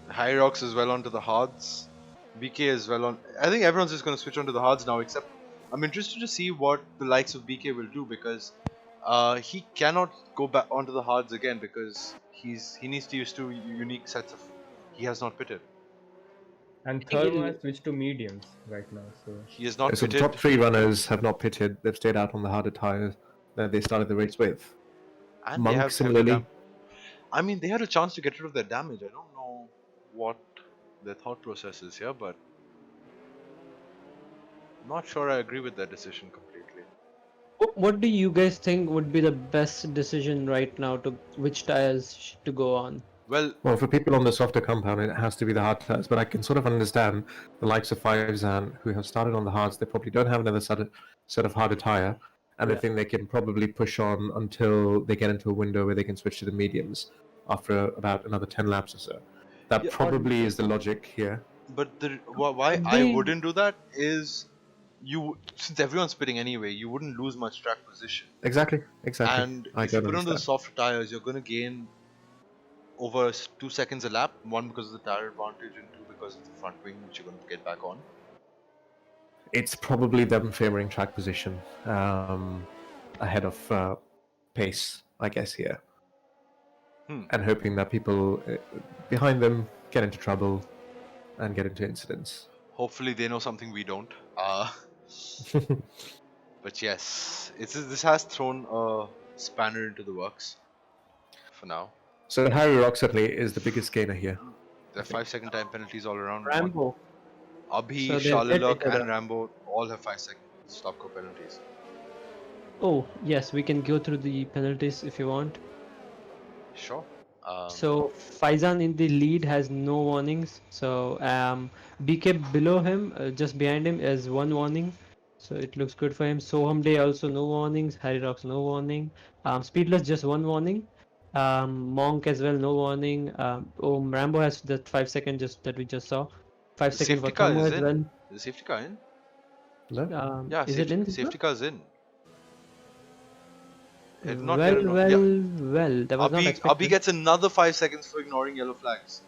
Hyrox is well onto the hards. BK is well on. I think everyone's just going to switch onto the hards now, except I'm interested to see what the likes of BK will do because he cannot go back onto the hards again because he needs to use two unique sets of. He has not pitted. And think Thermo it'll- has switched to mediums right now. So He is not So the pitted. top 3 runners have not pitted. They've stayed out on the harder tires that they started the race with. And they Monk have heavy similarly. I mean, they had a chance to get rid of their damage. I don't know what their thought process is here, but not sure I agree with their decision completely. What do you guys think would be the best decision right now to which tires to go on? Well, Well, for people on the softer compound, it has to be the hard tires. But I can sort of understand the likes of Fivezan who have started on the hards. They probably don't have another set of harder tire, and Yeah. they think they can probably push on until they get into a window where they can switch to the mediums after about another 10 laps or so. That Yeah, probably is the logic here. but why I They- wouldn't do that is since everyone's spitting anyway, you wouldn't lose much track position. Exactly. And I if you don't put on the understand. softer tires, you're going to gain over 2 seconds a lap. One because of the tire advantage, and two because of the front wing, which you're going to get back on. It's probably them favoring track position ahead of pace, I guess, here. And hoping that people behind them get into trouble and get into incidents. Hopefully, they know something we don't. But yes, this has thrown a spanner into the works for now. So Harry Rock certainly is the biggest gainer here. There are 5-second time penalties all around. Rambo. Abhi, So they've hit Charlotte, each other. and Rambo all have 5-second stop-go penalties. Oh yes, we can go through the penalties if you want. Sure. So Faizan in the lead has no warnings. So BK below him, just behind him, is one warning. So it looks good for him. Soham Day also no warnings. Harry Rocks no warning. Speedless just one warning. Monk as well no warning. Rambo has that 5-second just that we just saw. 5-second for Safety car Thermo is as in. well. Is the safety car in? No? Yeah, Is it in? Safety car is in. It Well, not- yeah. well. That was not Abhi expected. gets another 5 seconds for ignoring yellow flags.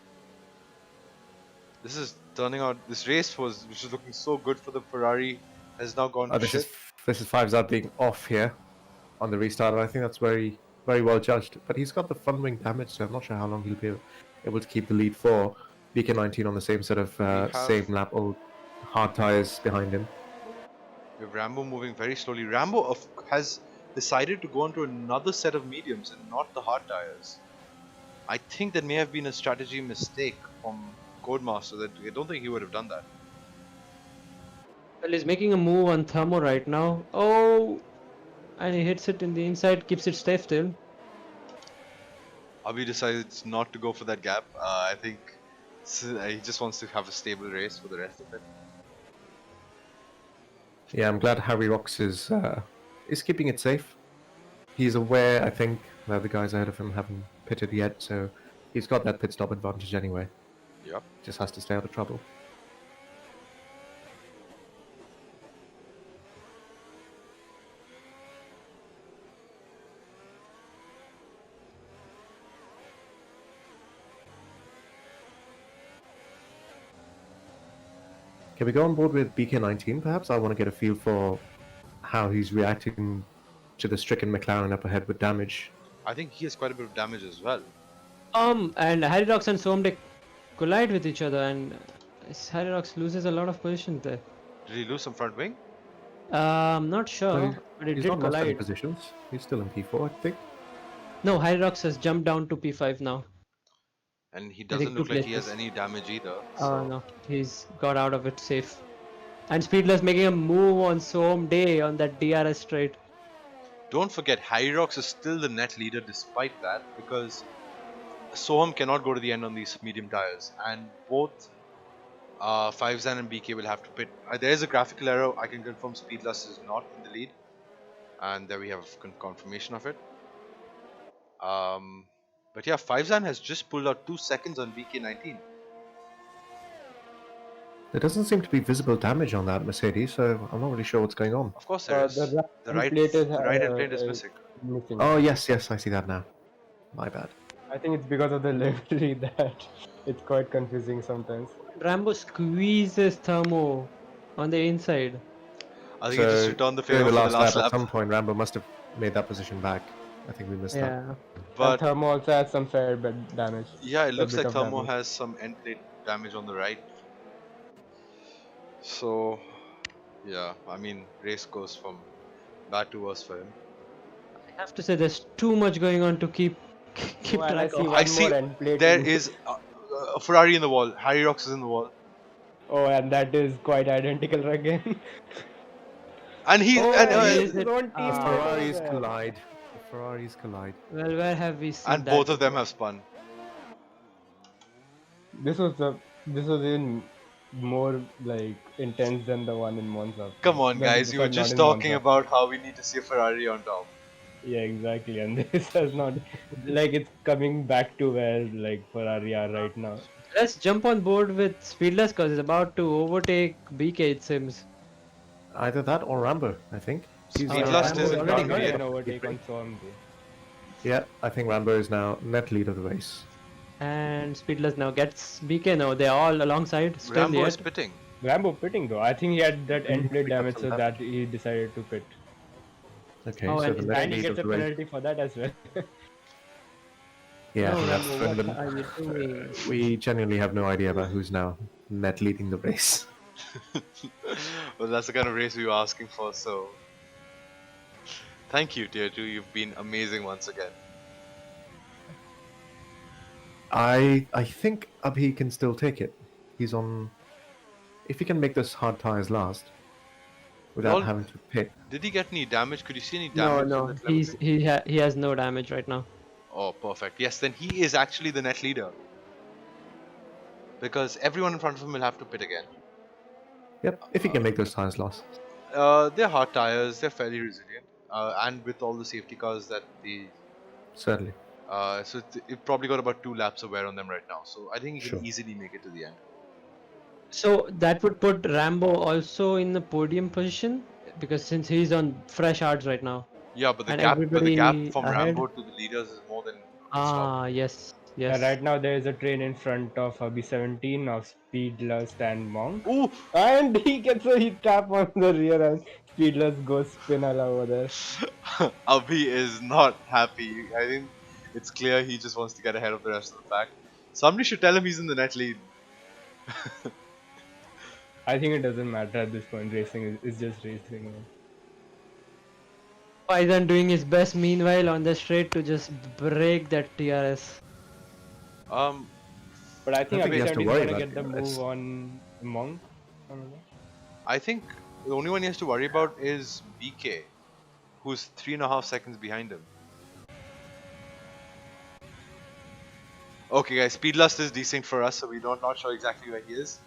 This is turning out. This race which was looking so good for the Ferrari, has now gone to This shit. is Fivezan being off here on the restart, and I think that's very well judged. But he's got the front wing damage, so I'm not sure how long he'll be able to keep the lead for. BK19 on the same set of same lap, old hard tires behind him. We have Rambo moving very slowly. Rambo has decided to go onto another set of mediums and not the hard tires. I think that may have been a strategy mistake from Codemaster. That I don't think he would have done that. Well, he's making a move on Thermo right now. Oh, and he hits it in the inside, keeps it safe still. Abhi decides not to go for that gap. I think he just wants to have a stable race for the rest of it. Yeah, I'm glad Harry Rocks is keeping it safe. He's aware, I think, that the guys ahead of him haven't pitted yet, so he's got that pit stop advantage anyway. Yep. Just has to stay out of trouble. Can we go on board with BK19 perhaps? I want to get a feel for how he's reacting to the stricken McLaren up ahead with damage. I think he has quite a bit of damage as well. And Harry Rocks and Somdek collide with each other, and Harry Rocks loses a lot of positions there. Did he lose some front wing? I'm not sure, but it He's did not lost any collide. positions. He's still in P4, I think. No, Harry Rocks has jumped down to P5 now. And he think doesn't look two like he has places. any damage either. Oh So. no, he's got out of it safe. And Speedless making a move on Soham Day on that DRS straight. Don't forget, Hyrox is still the net leader despite that, because Soham cannot go to the end on these medium tires, and both Fivezan and BK will have to pit. There is a graphical error. I can confirm Speedless is not in the lead, and there we have confirmation of it. But yeah, Fivezan has just pulled out 2 seconds on BK19. There doesn't seem to be visible damage on that Mercedes, so I'm not really sure what's going on. Of course there is. The right end plate is missing. missing. Oh, yes, I see that now. My bad. I think it's because of the livery that it's quite confusing sometimes. Rambo squeezes Thermo on the inside. I think he just returned the favor during for the last At lap. some point, Rambo must have made that position back. I think we missed that. Yeah. But And Thermo also has some fair bit damage. yeah, it A looks bit like of Thermo damage. has some end plate damage on the right. So, yeah, I mean, race goes from bad to worse for him. I have to say, there's too much going on to keep Oh, keep and I track see of. I one see more end plate. there is a Ferrari in the wall. Harry Rocks is in the wall. Oh, and that is quite identical again. And he Oh, and and Or he he has is his it? own The teammate over Ferraris there. collide. The Ferraris collide. Well, where have we seen and that both of them before? have spun. This was even more like intense than the one in Monza. Come on, guys, you were Sorry, not just in talking Monza. about how we need to see a Ferrari on top. Yeah, exactly. And this has not like it's coming back to where like Ferrari are right now. Let's jump on board with Speedless because he's about to overtake BK, it seems. Either that or Rambo, I think. He's Speedlust Rambo is is in already front got of it. An me. overtake on Swamby. Yeah, I think Rambo is now net lead of the race. And Speedless now gets BK now. They're all alongside still Rambo is yet. pitting. Rambo pitting though. I think he had that end plate Pick up damage, the so left. that he decided to pit. Okay, Oh, so and the is net And he lead gets of a the race. penalty for that as well. Yeah, No, that's Rambo, when what are you doing? we genuinely have no idea about who's now net leading the race. Well, that's the kind of race we were asking for, so. Thank you, Tier-2. You've been amazing once again. I think Abhi can still take it. He's on. If he can make this hard tires last without Well, having to pit. did he get any damage? Could you see any No, damage in no, that level he's three? he has no damage right now. Oh, perfect. Yes, then he is actually the net leader. Because everyone in front of him will have to pit again. Yep, if he can make those tires last. They're hard tires, they're fairly resilient. And with all the safety cars that the. Certainly. So it probably got about 2 laps of wear on them right now. So I think he can Sure. easily make it to the end. So that would put Rambo also in the podium position because since he's on fresh hards right now. Yeah, but the And gap everybody from ahead. Rambo to the leaders is more than a full stop. Ah, yes, Yeah, yes. right now there is a train in front of B17 of Speedlust and Monk. Ooh! And he gets a hit tap on the rear and Speedlust goes spinala over there. Abhi is not happy. I think it's clear he just wants to get ahead of the rest of the pack. Somebody should tell him he's in the net lead. I think it doesn't matter at this point. Racing is just racing. Python doing his best meanwhile on the straight to just break that TRS. But I think I think he has to AB17 is worry gonna about get the this. move on Monk. I don't know. I think the only one he has to worry about is BK, who's 3.5 seconds behind him. Okay, guys, Speedlust is decent for us, so we don't not sure exactly where he is.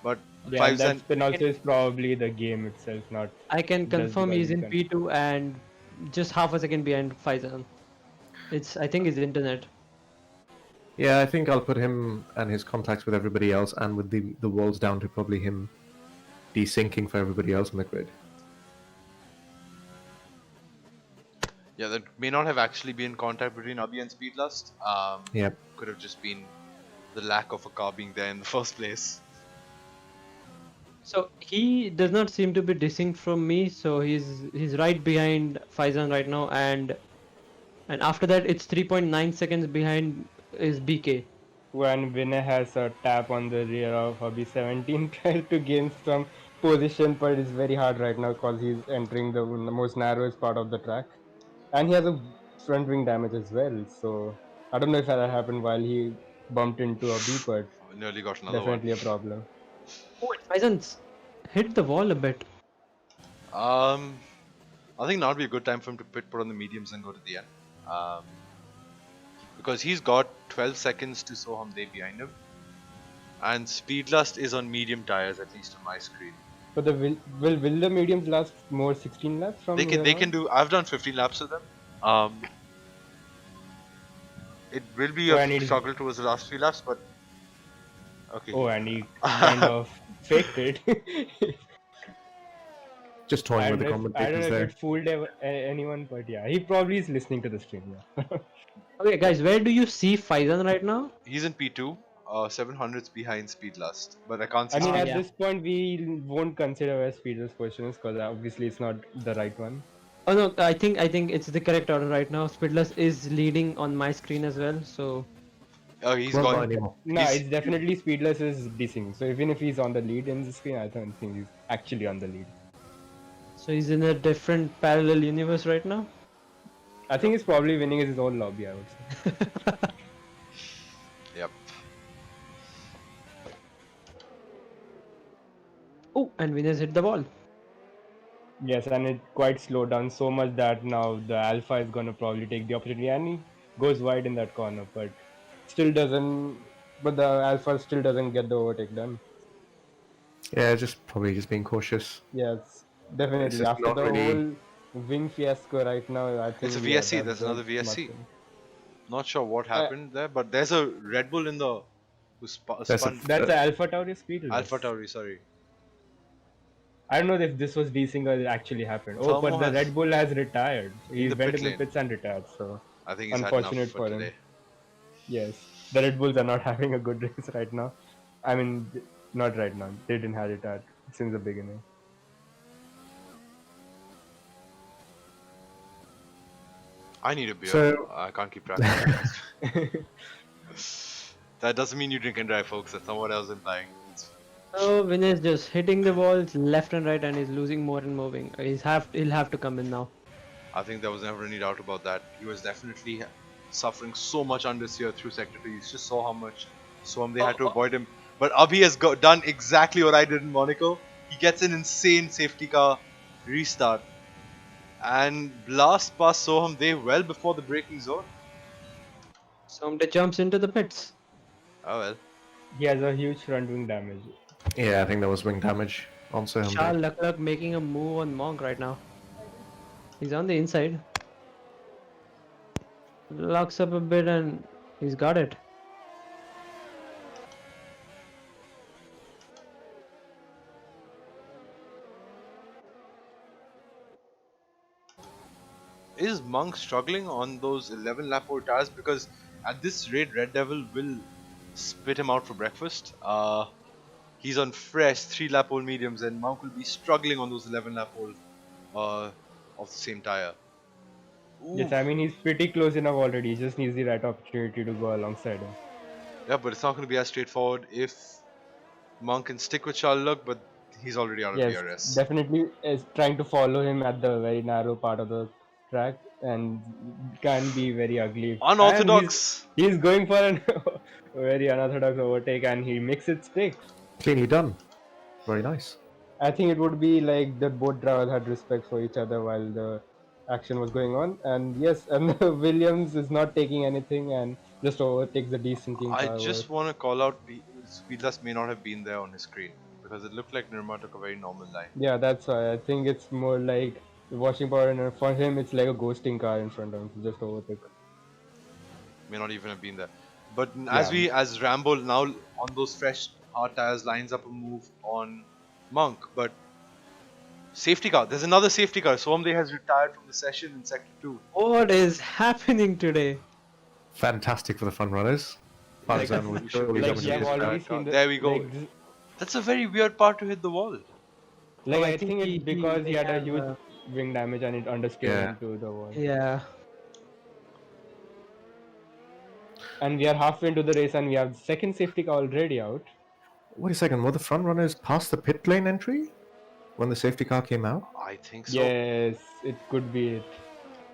But Yeah, and that and spin also is probably the game itself, not. I can Just confirm because he's you in can- P2 and just half a second behind Faizan. I think it's internet. Yeah, I think I'll put him and his contacts with everybody else and with the walls down to probably him desyncing for everybody else on the grid. yeah, that may not have actually been contact between Abhi and Speedlust. Yep. Could have just been the lack of a car being there in the first place. So he does not seem to be distinct from me. So he's right behind Faizan right now, and after that it's 3.9 seconds behind is BK. When Vinay has a tap on the rear of B17, tries to gain some position, but it's very hard right now because he's entering the most narrowest part of the track. And he has a front wing damage as well, so I don't know if that happened while he bumped into a B, but Nearly got another definitely one. a problem. Oh, Faizan's hit the wall a bit. I think now would be a good time for him to put on the mediums and go to the end. Because he's got 12 seconds to Sohamdev behind him. And Speedlust is on medium tires, at least on my screen. But will the mediums last more 16 laps from They here can on? do. I've done 15 laps with them. It will be Oh, a and it- struggle towards the last 3 laps, but okay. Oh, and he kind of faked it. Just toying I with the don't know commentators if there. it fooled anyone, but yeah, he probably is listening to the stream. Yeah. Okay, guys, where do you see Faizan right now? He's in P2, 700s behind Speedlust, but I can't see. I mean, Ah, at yeah. this point, we won't consider where Speedless position is because obviously it's not the right one. Oh no, I think it's the correct order right now. Speedless is leading on my screen as well. So Oh, he's Won't go gone. anymore. No, He's- it's definitely Speedless is desync. So even if he's on the lead in the screen, I don't think he's actually on the lead. So he's in a different parallel universe right now. I think he's probably winning his own lobby, I would say. Yep. Oh, and Winners hit the wall. Yes, and it quite slowed down so much that now the Alpha is gonna probably take the opportunity, and he goes wide in that corner, but still doesn't. But the Alpha still doesn't get the overtake done. Yeah, probably just being cautious. Yes, definitely. just After not the really- whole wing fiasco right now, I think It's a yeah, VSC. There's the another VSC. smart thing. Not sure what happened there, but there's a Red Bull in the who That's a- spun. That's the Alpha Tauri speed. Alpha Tauri, sorry. I don't know if this was desync or it actually happened. Oh, Thermo but the has- Red Bull has retired. He the went pit in the lane. pits and retired. So I think he's had enough unfortunate for for him. today. Yes, the Red Bulls are not having a good race right now. I mean, not right now. They didn't have it at since the beginning. I need a beer. So- I can't keep track. of it. That doesn't mean you drink and drive, folks. That's not what I was implying. So Winners just hitting the walls left and right, and he's losing more and moving. He'll have to come in now. I think there was never any doubt about that. He was definitely suffering so much on this year through Sector 2. You just saw how much they had to avoid him. But Abhi has done exactly what I did in Monaco. He gets an insane safety car restart and blast past Soham Dev well before the braking zone. Somde jumps into the pits. Oh well. He has a huge front wing damage. Yeah, I think there was wing damage on Soham. Shah Luck making a move on Monk right now. He's on the inside. Locks up a bit and he's got it. Is Monk struggling on those 11 lap old tires? Because at this rate, Red Devil will spit him out for breakfast. He's on fresh 3 lap old mediums, and Monk will be struggling on those 11 lap old of the same tire. Yes, I mean he's pretty close enough already. He just needs the right opportunity to go alongside him. Yeah, but it's not going to be as straightforward if Monk can stick with Charlotte, but he's already out of Yes, DRS. definitely is trying to follow him at the very narrow part of the track and can be very ugly. Unorthodox! And he's going for a very unorthodox overtake and he makes it stick. Cleanly done. Very nice. I think it would be like the both drivers had respect for each other while the action was going on. And yes, and Williams is not taking anything and just overtakes the desyncing I car just over. want to call out Speedless may not have been there on his screen because it looked like Nirma took a very normal line. Yeah, that's why. I think it's more like watching power and for him it's like a ghosting car in front of him, just overtake. May not even have been there. But as Rambo now on those fresh hard tires lines up a move on Monk, but safety car. There's another safety car. Soamde has retired from the session in Sector 2. What is happening today? Fantastic for the front runners. Farzan will surely Like come we have into this already track. seen the, There we go. Like, That's a very weird part to hit the wall. like Oh, I think it's because he had a have, huge wing damage and it understeered Yeah. into the wall. Yeah. And we are halfway into the race and we have the second safety car already out. Wait a second, were the front runners past the pit lane entry when the safety car came out? I think so. Yes, it could be it.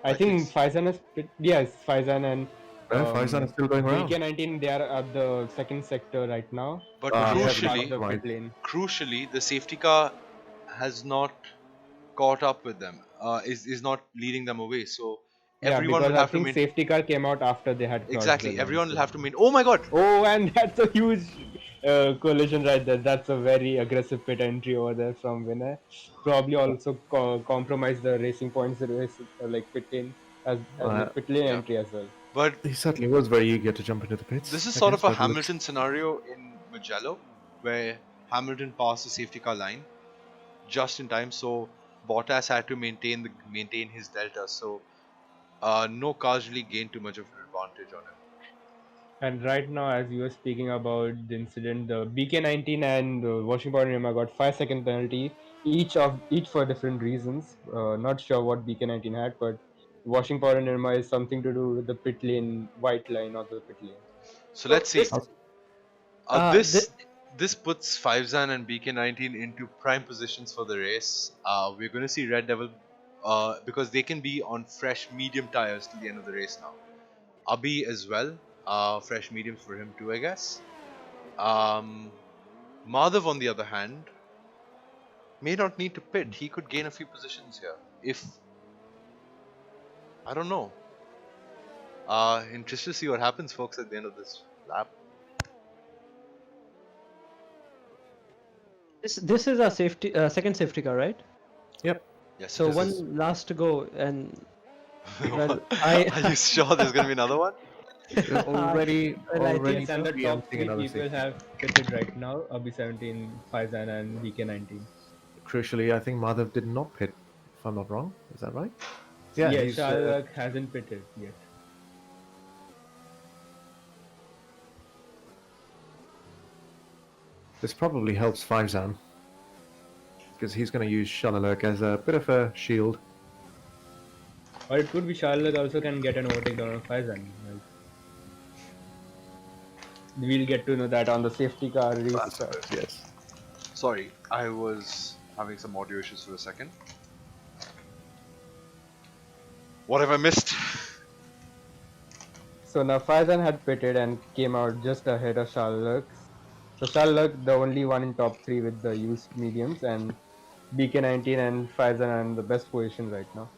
I I think think Faizan is yes, Faizan and Faizan is still going around. VK19 they are at the second sector right now. But Ah, Part crucially, of the Right. pit lane. crucially, the safety car has not caught up with them. Is not leading them away. So Yeah, everyone because will I have to think maintain. safety car came out after they had crossed Exactly. the line, Everyone will so- have to maintain. Oh my God! Oh, and that's a huge collision right there. That's a very aggressive pit entry over there from Vinay. Probably also compromise the racing points, race, like pit lane as the pit lane yeah. entry as well. But He certainly was very eager to jump into the pits. this is I sort guess of a that looks- Hamilton scenario in Mugello, where Hamilton passed the safety car line just in time, so Bottas had to maintain his delta. So no cars really gained too much of an advantage on him. And right now, as you were speaking about the incident, the BK19 and Washington Nirma got 5-second penalty, each for different reasons. Not sure what BK19 had, but Washington Nirma is something to do with the pit lane white line or the pit lane. So let's see. This, This this puts Fivezan and BK19 into prime positions for the race. We're going to see Red Devil because they can be on fresh medium tires till the end of the race now. Abhi as well, fresh mediums for him too, I guess. Madhav, on the other hand, may not need to pit. He could gain a few positions here. If I don't know. Interested to see what happens, folks, at the end of this lap. this is a safety second safety car, right? Yep. Yes. So this one is- last to go, and well, Are you sure there's going to be another one? Already, Well, I already Yes, and the top preempting three another people safety. have pitted right now: Abhi17, Faizan, and BK19. Crucially, I think Madhav did not pit, if I'm not wrong. Is that right? Yeah, Yes, he's, Shalak hasn't pitted yet. this probably helps Fivezan because he's going to use Shalalurk as a bit of a shield. Or it could be Shalak also can get an overtake down on Faizan. Like, we'll get to know that on the safety car race. Yes. Sorry, I was having some audio issues for a second. What have I missed? So now Faizan had pitted and came out just ahead of Shalak. So Shalak, the only one in top 3 with the used mediums, and BK19 and Faizan are in the best position right now.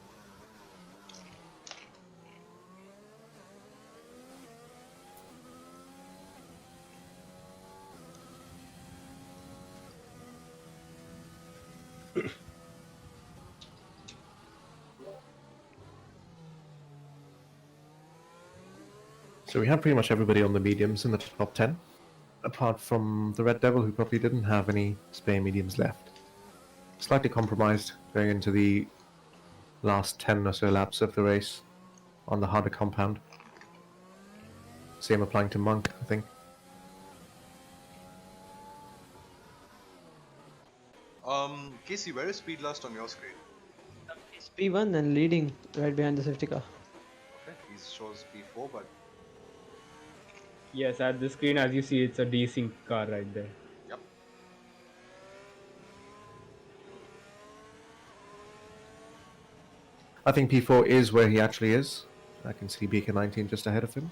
So we have pretty much everybody on the mediums in the top 10, apart from the Red Devil, who probably didn't have any spare mediums left. Slightly compromised going into the last 10 or so laps of the race on the harder compound. Same applying to Monk, I think. Casey, where is speed last on your screen? it's P1 and leading right behind the safety car. Okay, he shows P4, but Yes, at the screen, as you see, it's a desync car right there. yep. I think P4 is where he actually is. I can see BK19 just ahead of him.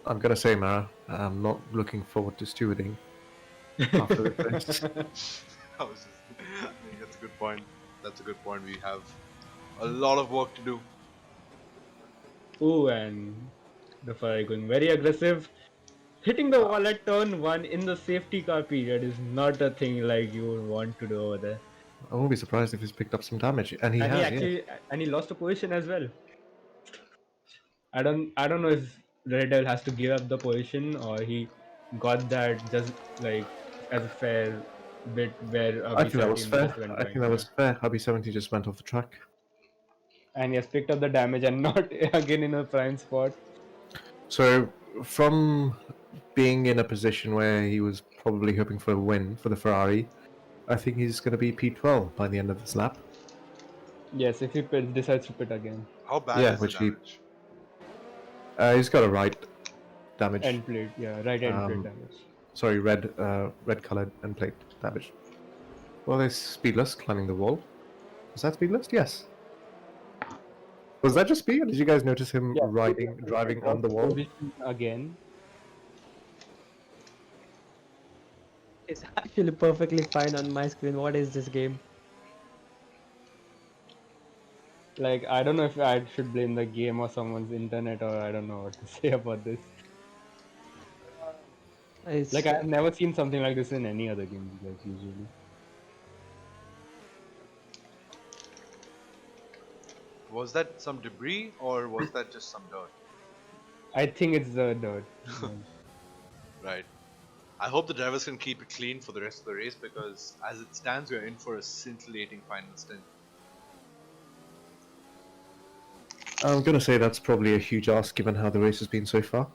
I'm gonna say, Mara, I'm not looking forward to stewarding after the race. I think that's a good point. That's a good point. We have a lot of work to do. Ooh, and the Ferrari going very aggressive. Hitting the wall at turn 1 in the safety car period is not a thing like you would want to do over there. I won't be surprised if he's picked up some damage, and he And has. he Yeah. actually and he lost a position as well. I don't know if Red Devil has to give up the position or he got that just like as a fair bit where I think that was B17 fair. just went I think wide. that was fair. Hubby 70 just went off the track. And he has picked up the damage and not again in a prime spot. So, from being in a position where he was probably hoping for a win for the Ferrari, I think he's going to be P12 by the end of this lap. Yes, if he decides to pit again. How bad Yeah, is which the he- damage? He's got a right damage. End plate, yeah, right end plate Um, damage. Sorry, red colored end plate damage. Well, there's Speedless climbing the wall. Was that Speedless? Yes. Was that just me, or did you guys notice him driving on the wall? Position again. It's actually perfectly fine on my screen. What is this game? Like, I don't know if I should blame the game or someone's internet, or I don't know what to say about this. It's, Like, I've never seen something like this in any other game, like, usually. Was that some debris or was that just some dirt? I think it's the dirt. Right. I hope the drivers can keep it clean for the rest of the race because as it stands, we are in for a scintillating final stint. I'm going to say that's probably a huge ask given how the race has been so far.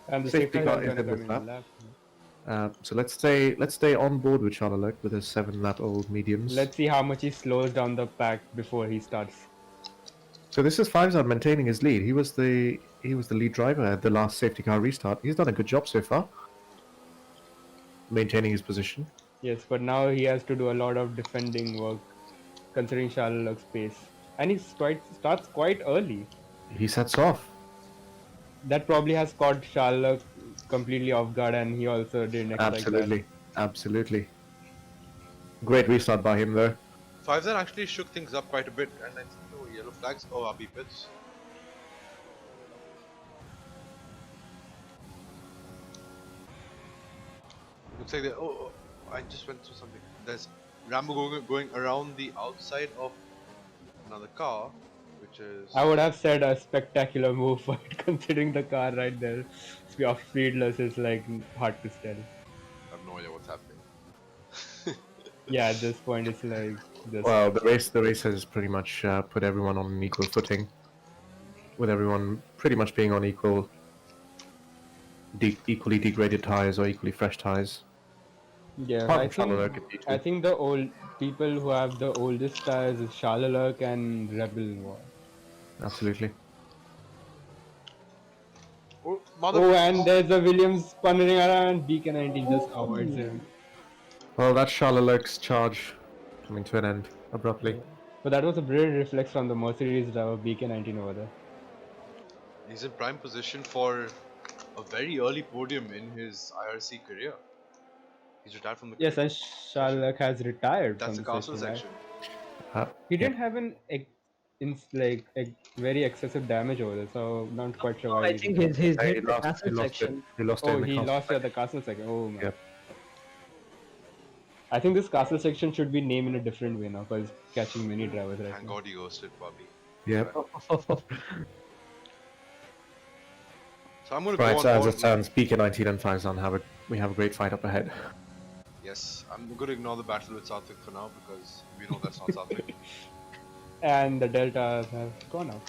And the Safety safety car car is is going to in come this in lap. lap. So let's stay on board with Charlotte with his 7-lap-old mediums. Let's see how much he slows down the pack before he starts. So this is Fivezard maintaining his lead. He was the lead driver at the last safety car restart. He's done a good job so far, maintaining his position. Yes, but now he has to do a lot of defending work, considering Shaluluk's pace, and he starts quite early. He sets off. That probably has caught Shaluluk completely off guard, and he also didn't expect Absolutely, absolutely. Great restart by him though. Fivezan actually shook things up quite a bit, and I think there were yellow flags. Oh, RB pits. Looks like they. Oh, I just went through something. There's Rambo going around the outside of another car, which is. I would have said a spectacular move, but considering the car right there, off speedless is like hard to tell. I have no idea what's happening. Yeah, at this point it's like this. Well, the race has pretty much put everyone on an equal footing, with everyone pretty much being on equally degraded tires or equally fresh tires. Yeah, Apart from Shaluluk and I D2. think the old people who have the oldest tires is Shaluluk and Rebel War. Absolutely. Oh, mother. Oh, and there's a Williams spinning around. BK19 just avoids him. Well, that's Shaluluk's charge coming to an end abruptly. But that was a brilliant reflex from the Mercedes driver BK19 over there. He's in prime position for a very early podium in his IRC career. He's retired from the. Yes, and Shaluluk has retired That's the from castle session, section. He didn't have an very excessive damage over there, so not quite sure why. I think he's He hit the lost, castle he lost it. section. He lost it Oh, in the he castle. lost at the castle section. Oh man. Yep. I think this castle section should be named in a different way now, because catching many drivers right Thank now. God he ghosted Bobby. Yep. So I'm going to Right, go so on as board. it stands, BK19 and Fivezan we have a great fight up ahead. Yes, I'm going to ignore the battle with Satvik for now because we know that's not Satvik. And the deltas have gone up.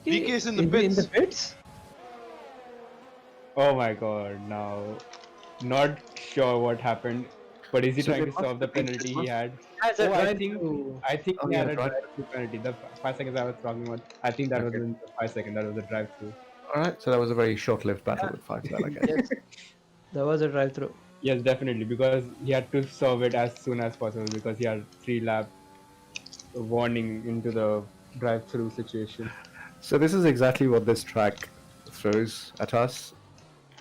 PK's in the Is he in the pits. pits? Oh my god, now not sure what happened, but is he So trying they to solve the must be- penalty he had? Has a Oh, I drive think through. he yeah, had a drive- drive-through penalty. The 5 seconds I was talking about, I think that Okay. wasn't the 5 seconds, that was a drive-through. Alright, so that was a very short-lived battle with Fivezan, I guess. Yes, there was a drive through. Yes, definitely, because he had to solve it as soon as possible because he had 3-lap warning into the drive-through situation. So this is exactly what this track throws at us,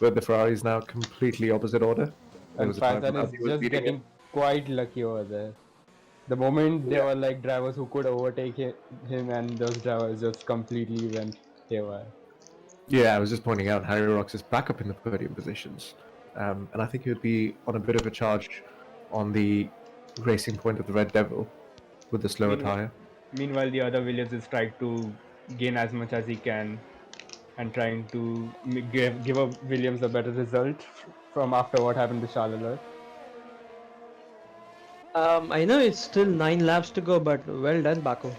with the Ferraris now completely opposite order. There And was a time when Faizan Azi is was just beating getting him. quite lucky over there. The moment there were like drivers who could overtake him and those drivers just completely went haywire. Yeah, I was just pointing out Harry Rocks is back up in the podium positions. And I think he would be on a bit of a charge on the racing point of the Red Devil with the slower Meanwhile- tyre. Meanwhile, the other Williams is trying to gain as much as he can and trying to give up Williams a better result from after what happened to Shaluluk. I know it's still 9 laps to go, but well done, Baku.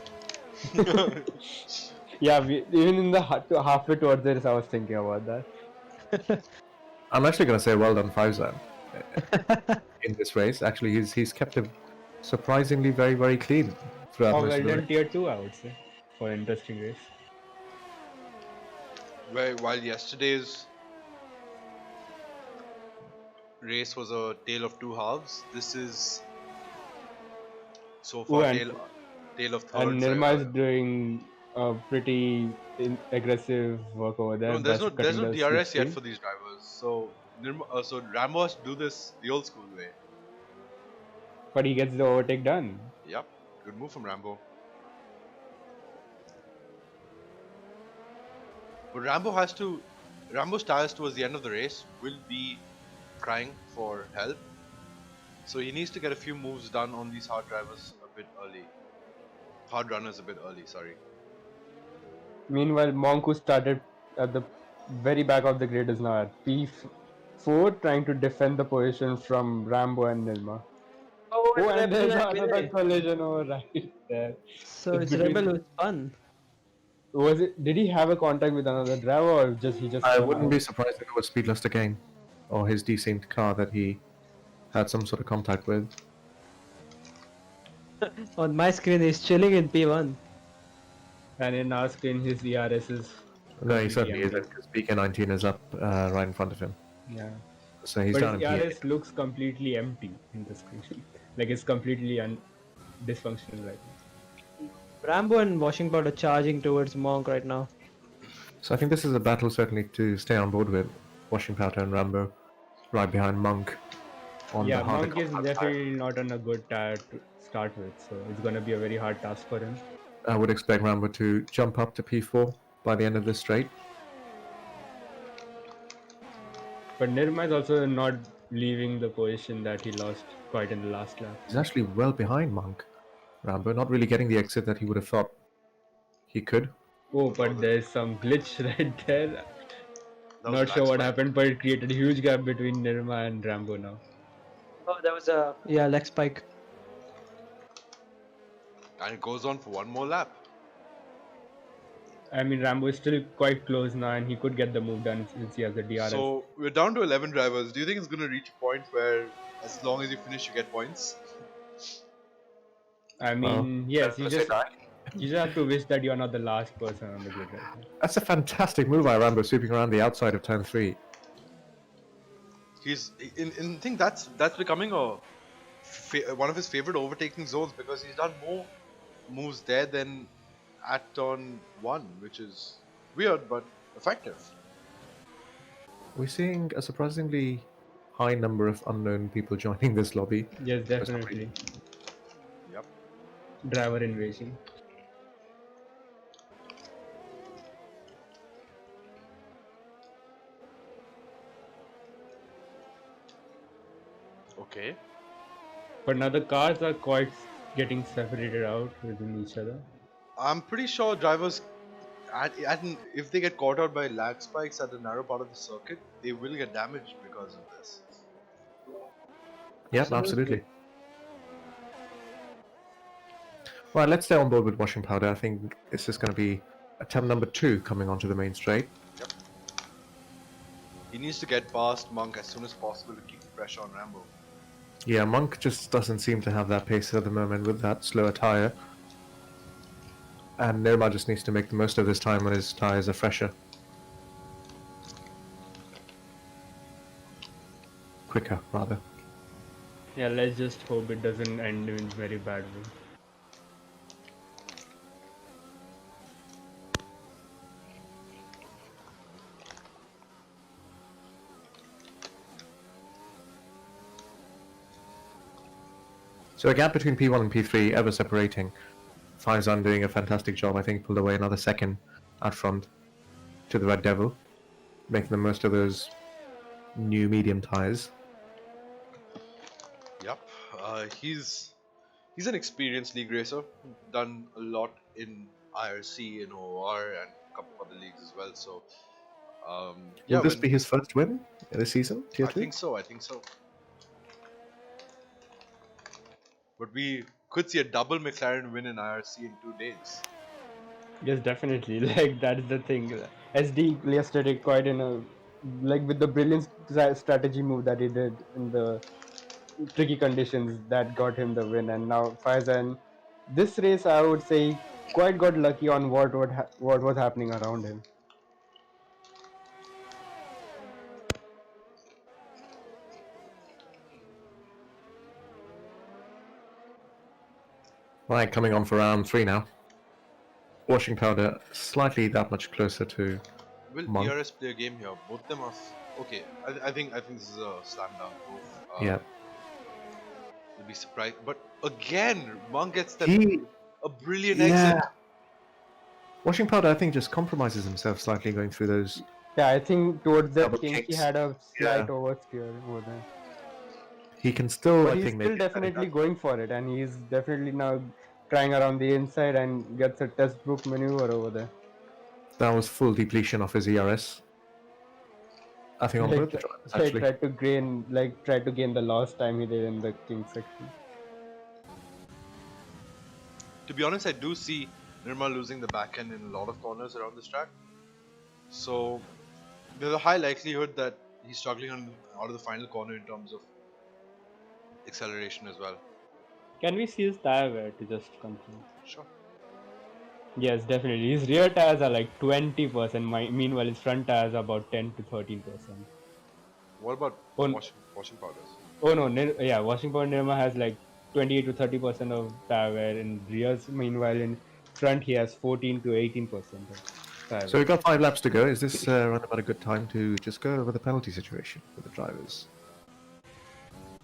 Yeah, even in the halfway towards this, I was thinking about that. I'm actually going to say well done Fivezan in this race. Actually, he's kept him surprisingly very, very clean throughout Oh, most well of the done race. tier 2, I would say, for an interesting race. While yesterday's race was a tale of two halves, this is so far and- tale of thirds. And Nirma is doing a pretty aggressive work over there. No, there's That's no cutting the DRS yet slipstream. for these drivers. So so Rambo has to do this the old school way. But he gets the overtake done. Yep, good move from Rambo. But Rambo's tires towards the end of the race will be crying for help. So he needs to get a few moves done on these hard drivers a bit early. Hard runners a bit early, sorry. Meanwhile, Monk, who started at the very back of the grid, is now at P4, trying to defend the position from Rambo and Nilma. Oh, Oh, and there's Rebel another collision over right there. So It's it's between- Rebel who spun. Did he have a contact with another driver, or he just? I wouldn't be surprised if it was Speedlust again, or his desynced car that he had some sort of contact with. On my screen, he's chilling in P1. And in our screen, his ERS is No, he completely certainly empty. isn't, because BK19 is up right in front of him. Yeah. So he's But down his in P8. ERS looks completely empty in the screen. Like it's completely dysfunctional right now. Rambo and Washington are charging towards Monk right now. So I think this is a battle certainly to stay on board with. Washing Powder and Rambo right behind Monk on Yeah, the harder Monk is compound definitely not on a good tire to start with, so it's gonna be a very hard task for him. I would expect Rambo to jump up to P4 by the end of this straight. But Nirma is also not leaving the position that he lost quite in the last lap. He's actually well behind Monk. Rambo not really getting the exit that he would have thought he could. Oh, but there's some glitch right there. That was Not sure what Blacksheep. happened, but it created a huge gap between Nirma and Rambo now. Oh, that was a leg spike. And it goes on for one more lap. I mean, Rambo is still quite close now, and he could get the move done since he has the DRS. So we're down to 11 drivers. Do you think it's going to reach a point where as long as you finish, you get points? I mean, yes, you That's just have to wish that you're not the last person on the grid right now. That's a fantastic move by Rambo, sweeping around the outside of turn 3. He's I think that's becoming one of his favorite overtaking zones because he's done more moves there than at turn 1, which is weird but effective. We're seeing a surprisingly high number of unknown people joining this lobby. Yes, definitely. Yep. Driver invasion. Okay. But now the cars are quite getting separated out within each other. I'm pretty sure drivers, if they get caught out by lag spikes at the narrow part of the circuit, they will get damaged because of this. Yep, absolutely. Right, let's stay on board with Washing Powder. I think this is going to be attempt number 2 coming onto the main straight. Yep. He needs to get past Monk as soon as possible to keep the pressure on Rambo. Yeah, Monk just doesn't seem to have that pace at the moment with that slower tyre. And Nirma just needs to make the most of this time when his tyres are fresher. Quicker, rather. Yeah, let's just hope it doesn't end in very bad way. So a gap between P1 and P3 ever separating. Faizan doing a fantastic job. I think pulled away another second out front to the Red Devil, making the most of those new medium tyres. Yep. He's an experienced league racer. Done a lot in IRC and OR and a couple of other leagues as well. So, yeah. Will this be his first win this season, Tier 2? I think so. But we could see a double McLaren win in IRC in 2 days. Yes, definitely. Like that's the thing. SD yesterday quite in a with the brilliant strategy move that he did in the tricky conditions that got him the win, and now Faizan, this race I would say quite got lucky on what was happening around him. Right, coming on for round 3 now. Washing Powder slightly that much closer to Will Monk. DRS play a game here? Both them are okay. I think this is a slam dunk move. Yeah. You'll be surprised, but again, Monk gets a brilliant Yeah. exit. Washing Powder, I think, just compromises himself slightly going through those. Yeah, I think towards the Double kink he kicks. had a slight Yeah. oversteer over there. He can still, But I he's think, still make definitely going for it, and he's definitely now trying around the inside and gets a test book maneuver over there. That was full depletion of his ERS. I think on both the drivers, actually. Tried to gain the lost time he did in the king section. To be honest, I do see Nirma losing the back end in a lot of corners around this track. So there's a high likelihood that he's struggling out of the final corner in terms of acceleration as well. Can we see his tire wear to just confirm? Sure. Yes, definitely. His rear tires are like 20%. Meanwhile, his front tires are about 10 to 13%. What about Oh, washing powders? oh no, yeah, washing powder Nirma has like 28 to 30% of tire wear in rears. Meanwhile, in front, he has 14 to 18% of tire So wear. we've got 5 laps to go. Is this around about a good time to just go over the penalty situation with the drivers?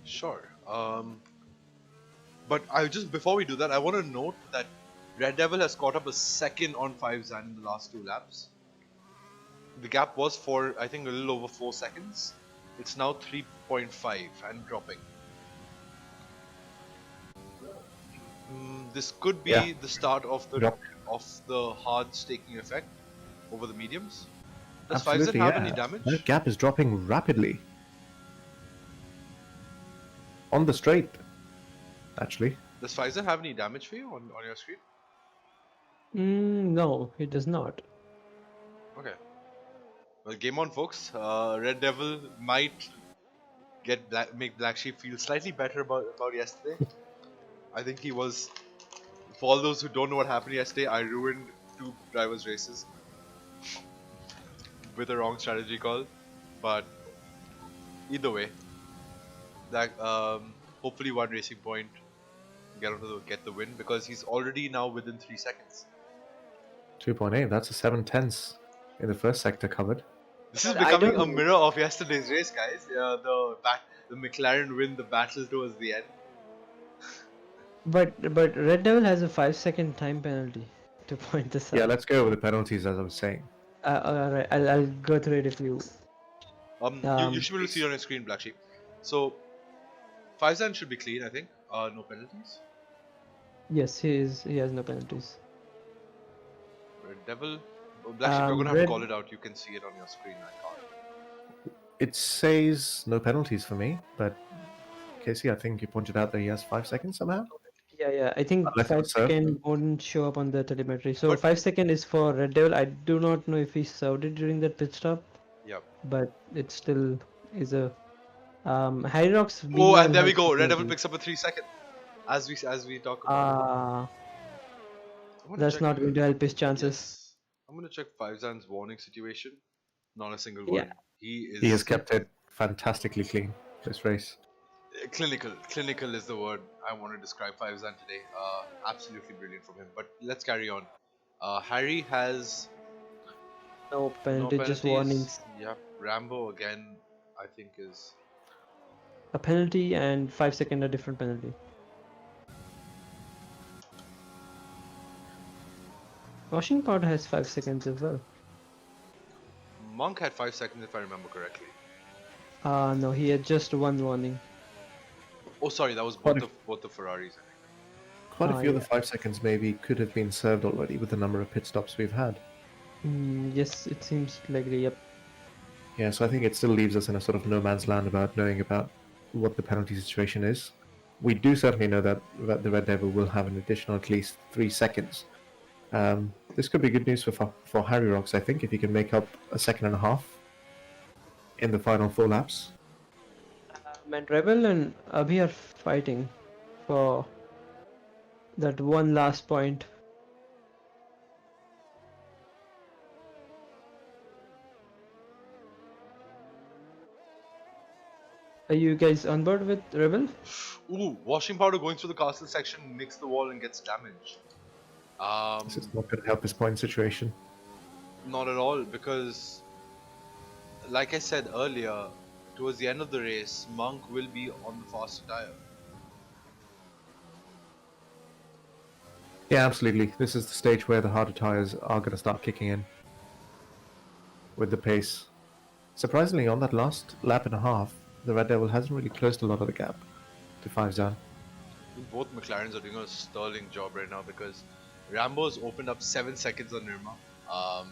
Sure. But I just before we do that, I want to note that Red Devil has caught up a second on 5 Zan in the last 2 laps. The gap was I think a little over 4 seconds. It's now 3.5 and dropping. This could be Yeah. the start of Drop. the hard staking effect over the mediums. Does 5Zan Absolutely, have yeah. any damage? That gap is dropping rapidly. On the straight, actually. Does 5Zan have any damage for you on your screen? No, it does not. Okay. Well, game on, folks. Red Devil might make Blacksheep feel slightly better about yesterday. I think he was. For all those who don't know what happened yesterday, I ruined 2 drivers' races with a wrong strategy call. But either way, that hopefully one racing point get the win because he's already now within 3 seconds. 2.8, that's a 7/10 in the first sector covered. This is But I becoming a don't- mirror of yesterday's race, guys. The McLaren win the battle towards the end. But Red Devil has a 5-second time penalty to point this out. Yeah, let's go over the penalties as I was saying. Alright, I'll go through it if you. You should be able to see it on your screen, Blacksheep. So, 5Zan should be clean, I think. No penalties. Yes, he has no penalties. Red Devil. Blacksheep, you're gonna have to Red- call it out. You can see it on your screen. I can't. It says no penalties for me, but Casey, I think you pointed out that he has 5 seconds somehow. Yeah. I think Unless it was served. 5 second won't show up on the telemetry. So But- 5 second is for Red Devil. I do not know if he served it during that pit stop, Yep. but it still is a. Harry Rocks. Oh, and there we has go. Red Devil penalty. picks up a 3 second. As we talk about. I'm gonna That's check- not going to help his chances. Yes. I'm gonna check 5Zan's warning situation. Not a single Yeah. one. He He has kept it fantastically clean this race. clinical. Clinical is the word I want to describe 5Zan today. Absolutely brilliant from him. But let's carry on. Harry has No no penalty, just penalties. warnings. Yep. Rambo again, I think is. A penalty and 5 second a different penalty. Washing powder has 5 seconds as well. Monk had 5 seconds if I remember correctly. No, he had just one warning. Oh, sorry, that was What both the Ferraris. I think. Quite a few of yeah. the 5 seconds maybe could have been served already with the number of pit stops we've had. Yes, it seems likely. Yep. Yeah, so I think it still leaves us in a sort of no man's land about knowing about what the penalty situation is. We do certainly know that the Red Devil will have an additional at least 3 seconds. This could be good news for Harry Rocks, I think, if he can make up a second and a half in the final 4 laps. And Rebel and Abhi are fighting for that one last point. Are you guys on board with Rebel? Ooh, washing powder going through the castle section nicks the wall and gets damaged. This is not going to help his point situation. Not at all, because, like I said earlier, towards the end of the race, Monk will be on the faster tire. Yeah, absolutely. This is the stage where the harder tires are going to start kicking in with the pace. Surprisingly, on that last lap and a half, the Red Devil hasn't really closed a lot of the gap to 5Zan. Both McLarens are doing a sterling job right now because Rambo's opened up 7 seconds on Nirma,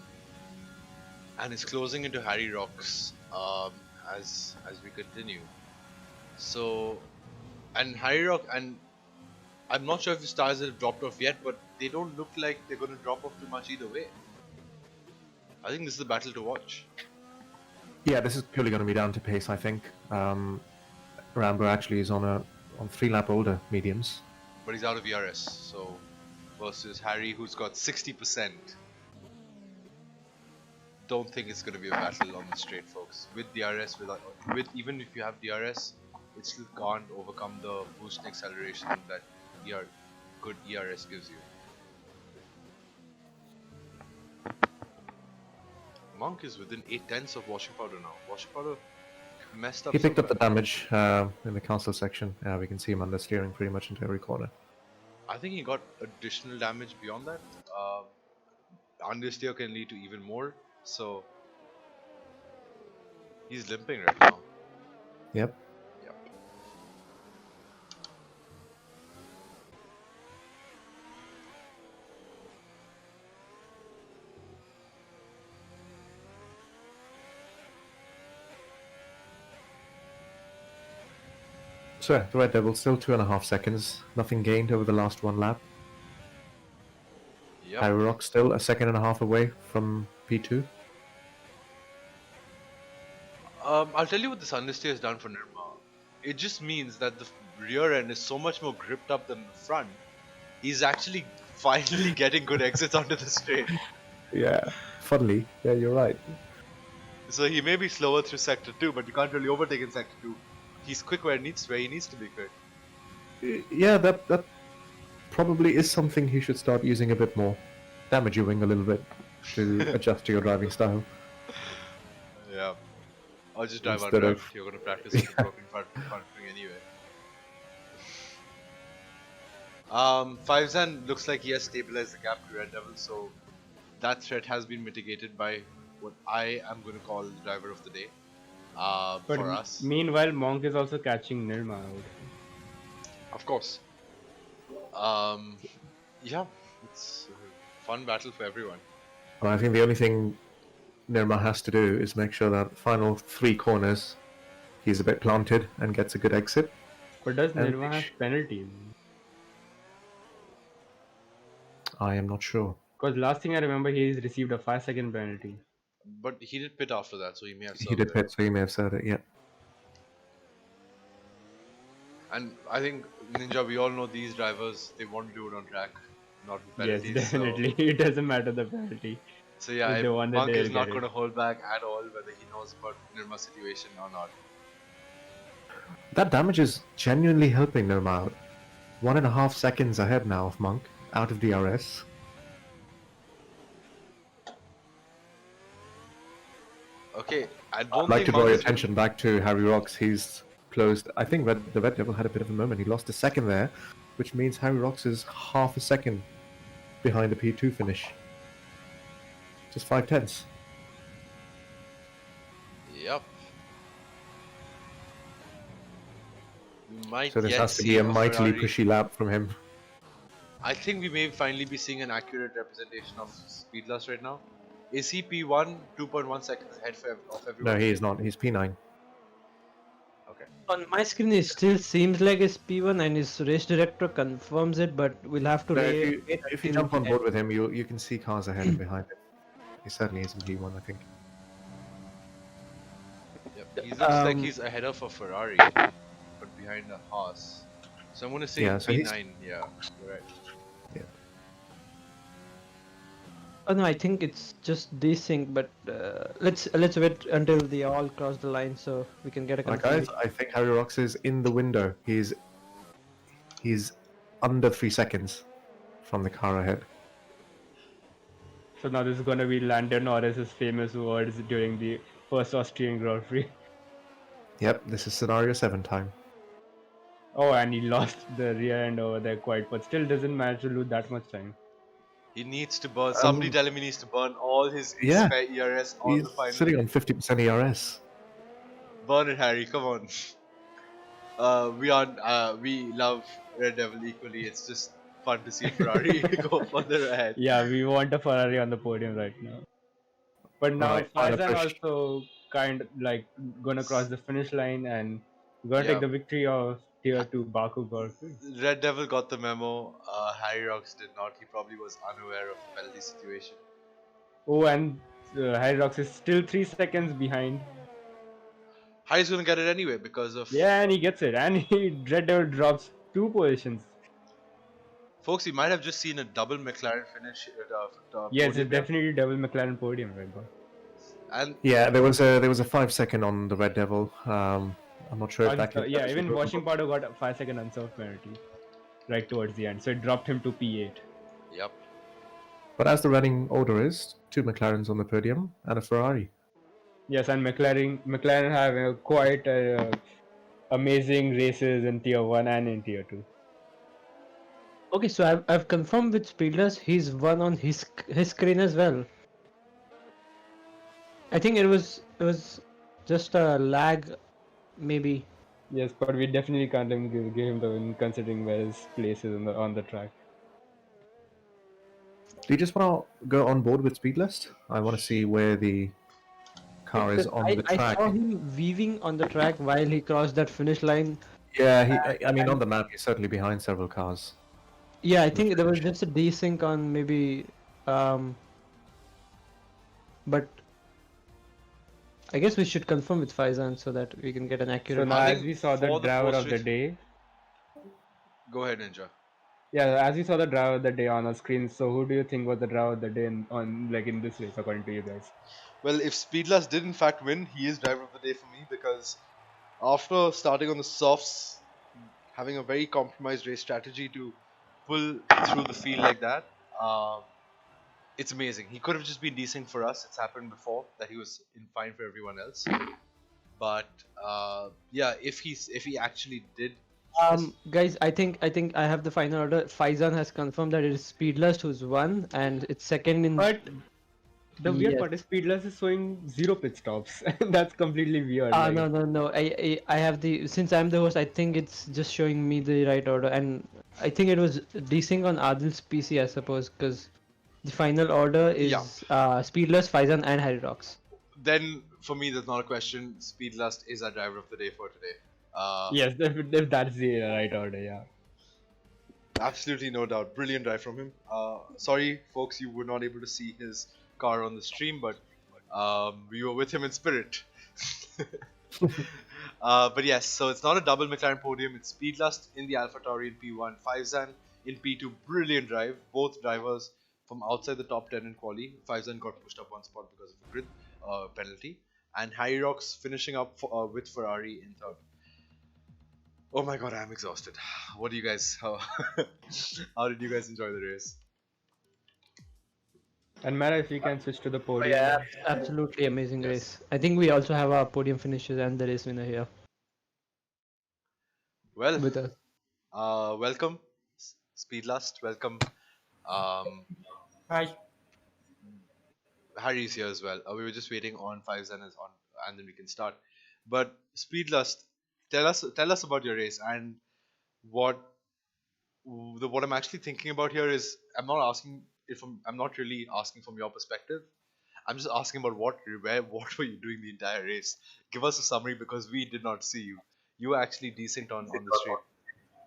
and is closing into Harry Rocks as we continue. So, and Harry Rock, and I'm not sure if his tires have dropped off yet, but they don't look like they're going to drop off too much either way. I think this is the battle to watch. Yeah, this is purely going to be down to pace, I think. Rambo actually is on 3 lap older mediums, but he's out of ERS. So versus Harry, who's got 60%. Don't think it's going to be a battle on the straight, folks. With DRS, with even if you have DRS, it still can't overcome the boost and acceleration that good ERS gives you. Monk is within 8/10 of Washing Powder now. Washing Powder messed up. He picked up the damage in the castle section. We can see him understeering pretty much into every corner. I think he got additional damage beyond that. Understeer can lead to even more. So he's limping right now. Yep. So the Red Devil still 2.5 seconds. Nothing gained over the last one lap. Yep. Harry Rock still 1.5 seconds away from P2. I'll tell you what this understeer has done for Nirma. It just means that the rear end is so much more gripped up than the front. He's actually finally getting good exits onto the straight. Yeah, funnily. Yeah, you're right. So he may be slower through sector 2, but you can't really overtake in sector 2. He's quick where he needs to be quick. Yeah, that probably is something he should start using a bit more. Damage your wing a little bit to adjust to your driving style. Yeah. Or just drive Instead under of- if you're going to practice with the broken front wing anyway. 5zan looks like he has stabilized the gap to Red Devil, so that threat has been mitigated by what I am going to call the driver of the day But for us. meanwhile, Monk is also catching Nirma out. Of course. Yeah, it's a fun battle for everyone. Well, I think the only thing Nirma has to do is make sure that final 3 corners he's a bit planted and gets a good exit. But does And Nirma have penalties? I am not sure. Because last thing I remember, he's received a 5-second penalty. But he did pit after that, so he may have He served did it. pit, so he may have said it, yeah. And I think Ninja, we all know these drivers, they want to do it on track, not with Yes, penalties. definitely. It doesn't matter the penalty. So yeah, If they want it, Monk is they'll not get going to it. hold back at all, whether he knows about Nirma's situation or not. That damage is genuinely helping Nirma out. 1.5 seconds ahead now of Monk, out of DRS. Okay, I don't I'd like think to draw Monk your is gonna- attention back to Harry Rocks. He's closed. I think the Red Devil had a bit of a moment. He lost a second there, which means Harry Rocks is half a second behind the P2 finish. Just 5/10. Yep. We might So this yet has to see be a mightily Ferrari. pushy lap from him. I think we may finally be seeing an accurate representation of speed loss right now. Is he P1 2.1 seconds ahead of everyone? No, he is not. He's P9. Okay. On my screen, it still seems like it's P1 and his race director confirms it, but we'll have to No, wait. if you until jump on the board with him, you can see cars ahead and behind him. He certainly is in P1, I think. Yep. He looks like he's ahead of a Ferrari, but behind a Haas. So I'm gonna say Yeah, so he's- P9. Yeah, you're right. Oh no, I think it's just desync, but let's wait until they all cross the line so we can get a Right, confirmation. guys, I think Harry Rocks is in the window. He's under 3 seconds from the car ahead. So now this is gonna be Lando Norris's famous words during the first Austrian Grand Prix. Yep, this is scenario 7 time. Oh, and he lost the rear end over there quite, but still doesn't manage to lose that much time. He needs to burn. Somebody tell him he needs to burn all his Yeah. spare ERS on He's the final. sitting on 50% ERS. Burn it, Harry. Come on. We love Red Devil equally. It's just fun to see Ferrari go further ahead. Yeah, we want a Ferrari on the podium right now. But now Alright, final Faizan push. also kind of like gonna cross the finish line and gonna Yeah. take the victory of Tier-2 Baku Grand Prix. Red Devil got the memo. Harry Rocks did not. He probably was unaware of the penalty situation. Oh, and Harry Rocks is still 3 seconds behind. Harry's gonna get it anyway because of. Yeah, and he gets it. And Red Devil drops 2 positions. Folks, you might have just seen a double McLaren finish. Yes, Podium it's definitely double McLaren podium right now. And Yeah, there was a 5 second on the Red Devil. I'm not sure if that came. Yeah, even Washing Powder got a 5-second unsolved penalty right towards the end, so it dropped him to P8. yep. But as the running order is, 2 McLarens on the podium and a Ferrari. Yes, and McLaren have quite amazing races in Tier 1 and in Tier 2. Okay, so I've confirmed with Speedless he's won on his screen as well. I think it was just a lag, maybe. Yes, but we definitely can't give him the win considering where his place is on the track. Do you just want to go on board with Speedlist? I want to see where the car is on the I track. saw him weaving on the track while he crossed that finish line. Yeah, I mean, on the map, he's certainly behind several cars. Yeah, I think there was just a desync on maybe, but I guess we should confirm with Faizan so that we can get an So accurate. now, I as think we saw the for the driver of post the race- day, Go ahead, Ninja. yeah, as we saw the driver of the day on our screen. So who do you think was the driver of the day in this race, according to you guys? Well, if Speedless did in fact win, he is driver of the day for me because after starting on the softs, having a very compromised race strategy to pull through the field like that, it's amazing. He could have just been decent for us. It's happened before that he was in fine for everyone else. But yeah, if he actually did, Guys, I think I have the final order. Faizan has confirmed that it is Speedlust who's won, and it's second in. But the weird Yes. part is Speedless is showing 0 pit stops. That's completely weird. Ah, like- no. I have the, since I'm the host, I think it's just showing me the right order, and I think it was desync on Adil's PC, I suppose, because the final order is Yeah. Speedless, Faizan, and Harry Rocks. then for me there's not a question. Speedlust is our driver of the day for today. Yes, if that's the right order, yeah. Absolutely no doubt. Brilliant drive from him. Sorry, folks, you were not able to see his car on the stream, but we were with him in spirit. But yes, so it's not a double McLaren podium. It's Speedlust in the AlphaTauri in P1, Faizan in P2. Brilliant drive. Both drivers from outside the top 10 in quali. Faizan got pushed up one spot because of a grid penalty, and Hyrox finishing up with Ferrari in third. Oh my god, I'm exhausted. What do you guys? How did you guys enjoy the race? And Mara, if you can switch to the podium. Yeah, absolutely amazing Yes. race. I think we also have our podium finishes and the race winner here Well, with us. welcome, Speedlust. Welcome, Hi. Harry's here as well. We were just waiting on Faizan is on, and then we can start. But Speedlust, tell us about your race and what I'm actually thinking about here is I'm not really asking from your perspective. I'm just asking about what were you doing the entire race? Give us a summary because we did not see you. You were actually decent on the stream.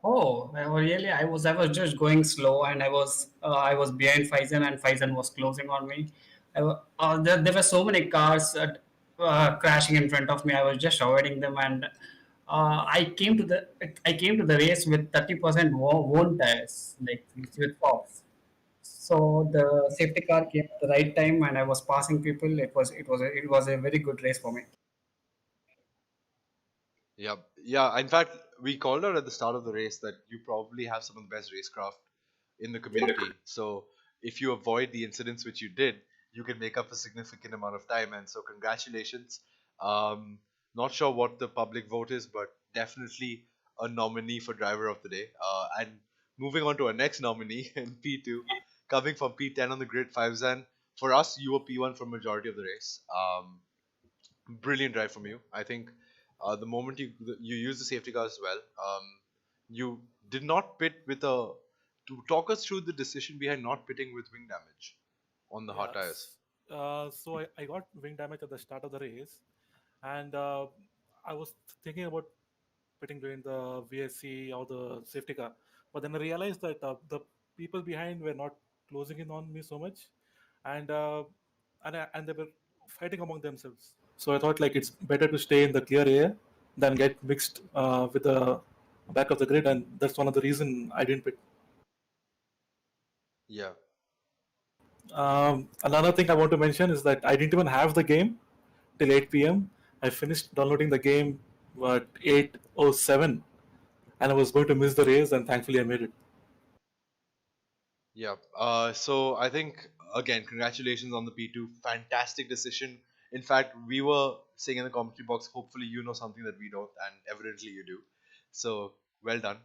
Oh, really? I was just going slow, and I was behind Faizan, and Faizan was closing on me. There were so many cars crashing in front of me. I was just avoiding them, and I came to the race with 30% worn tires, like with pops. So the safety car came at the right time, and I was passing people. It was a very good race for me. Yeah. In fact, we called out at the start of the race that you probably have some of the best racecraft in the community. So if you avoid the incidents which you did, you can make up a significant amount of time. And so congratulations. Not sure what the public vote is, but definitely a nominee for driver of the day. And moving on to our next nominee in P2, coming from P10 on the grid, Faizan. For us, you were P1 for majority of the race. Brilliant drive from you. I think the moment you use the safety car as well, you did not pit with a. To talk us through the decision behind not pitting with wing damage on the hard tires. So I got wing damage at the start of the race, and I was thinking about pitting during the VSC or the safety car, but then I realized that the people behind were not closing in on me so much, and they were fighting among themselves. So I thought like it's better to stay in the clear air than get mixed with the back of the grid, and that's one of the reason I didn't pit. Yeah. Another thing I want to mention is that I didn't even have the game till 8 p.m. I finished downloading the game at 8:07, and I was going to miss the race, and thankfully I made it. Yeah. So I think again, congratulations on the P2. Fantastic decision. In fact, we were saying in the commentary box, hopefully you know something that we don't, and evidently you do. So well done.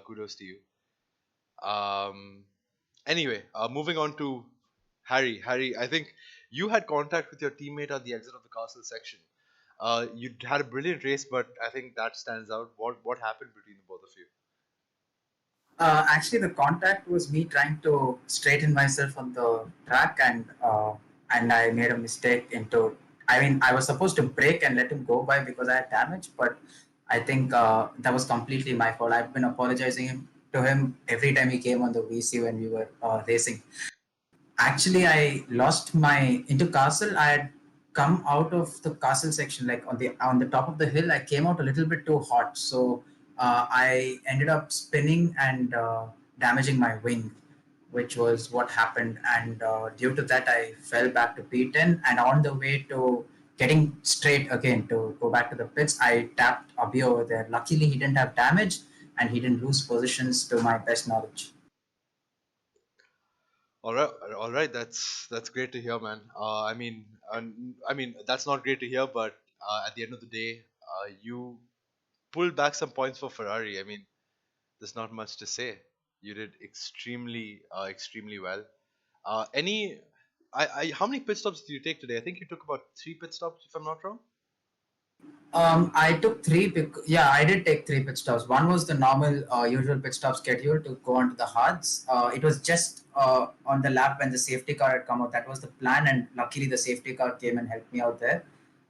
Kudos to you. Um. Anyway, moving on to Harry. Harry, I think you had contact with your teammate at the exit of the castle section. You had a brilliant race, but I think that stands out. What happened between the both of you? Actually, the contact was me trying to straighten myself on the track, and I made a mistake into. I mean, I was supposed to brake and let him go by because I had damage, but I think that was completely my fault. I've been apologizing to him every time he came on the VC when we were racing. Actually, I lost my into castle. I had come out of the castle section, like on the top of the hill. I came out a little bit too hot, so I ended up spinning and damaging my wing, which was what happened. And due to that, I fell back to P10. And on the way to getting straight again to go back to the pits, I tapped Abhi over there. Luckily, he didn't have damage and he didn't lose positions to my best knowledge. All right, all right. That's great to hear, man. I mean that's not great to hear, but at the end of the day, you pulled back some points for Ferrari. I mean, there's not much to say. You did extremely well. Any, how many pit stops did you take today? I think you took about 3 pit stops, if I'm not wrong. I took three. Yeah, I did take three pit stops. One was the normal, usual pit stop schedule to go onto the hards. It was just on the lap when the safety car had come out. That was the plan, and luckily the safety car came and helped me out there.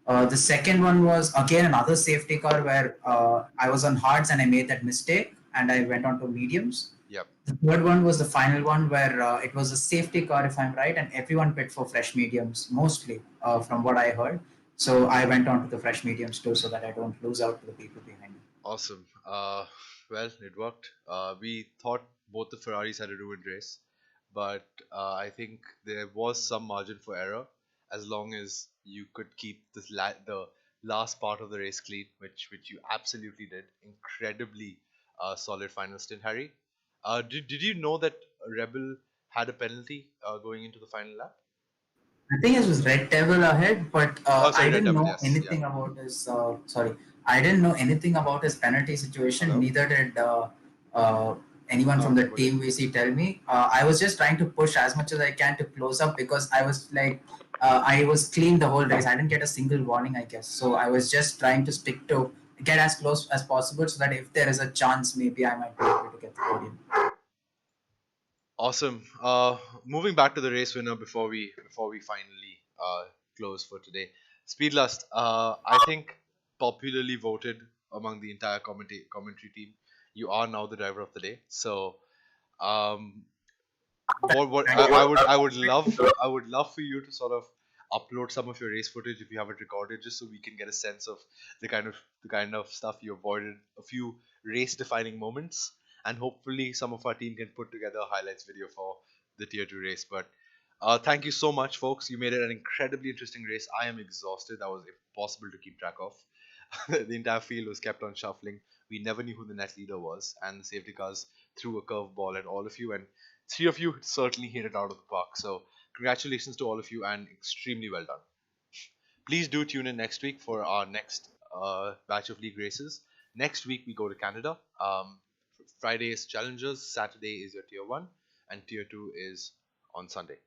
The second one was again another safety car where I was on hards and I made that mistake and I went on to mediums. Yep. The third one was the final one where it was a safety car, if I'm right, and everyone pit for fresh mediums, mostly from what I heard. So I went on to the fresh mediums too, so that I don't lose out to the people behind me. Awesome. Well, it worked. We thought both the Ferraris had a ruined race, but I think there was some margin for error as long as you could keep the last part of the race clean, which you absolutely did. Incredibly solid final stint, Harry. Did you know that Rebel had a penalty going into the final lap? I think it was Red Devil ahead, but Oh, I sorry, Red didn't Devil. know Yes, yeah. anything about his. Sorry, I didn't know anything about his penalty situation. Hello. Neither did uh, anyone from the What team VC tell me. I was just trying to push as much as I can to close up because I was like, I was clean the whole race. I didn't get a single warning, I guess. So I was just trying to stick to get as close as possible so that if there is a chance, maybe I might be able to get the podium. Awesome. Moving back to the race winner before we finally close for today. Speedlust. I think popularly voted among the entire commentary team. You are now the driver of the day. So, um, what Thank you. I would love for you to sort of upload some of your race footage if you have it recorded, just so we can get a sense of the kind of stuff you avoided, a few race defining moments, and hopefully some of our team can put together a highlights video for the tier 2 race. But thank you so much, folks. You made it an incredibly interesting race. I am exhausted. That was impossible to keep track of. The entire field was kept on shuffling. We never knew who the net leader was, and the safety cars threw a curveball at all of you, and 3 of you certainly hit it out of the park. So, congratulations to all of you, and extremely well done. Please do tune in next week for our next batch of league races. Next week, we go to Canada. Friday is Challengers, Saturday is your Tier 1, and Tier 2 is on Sunday.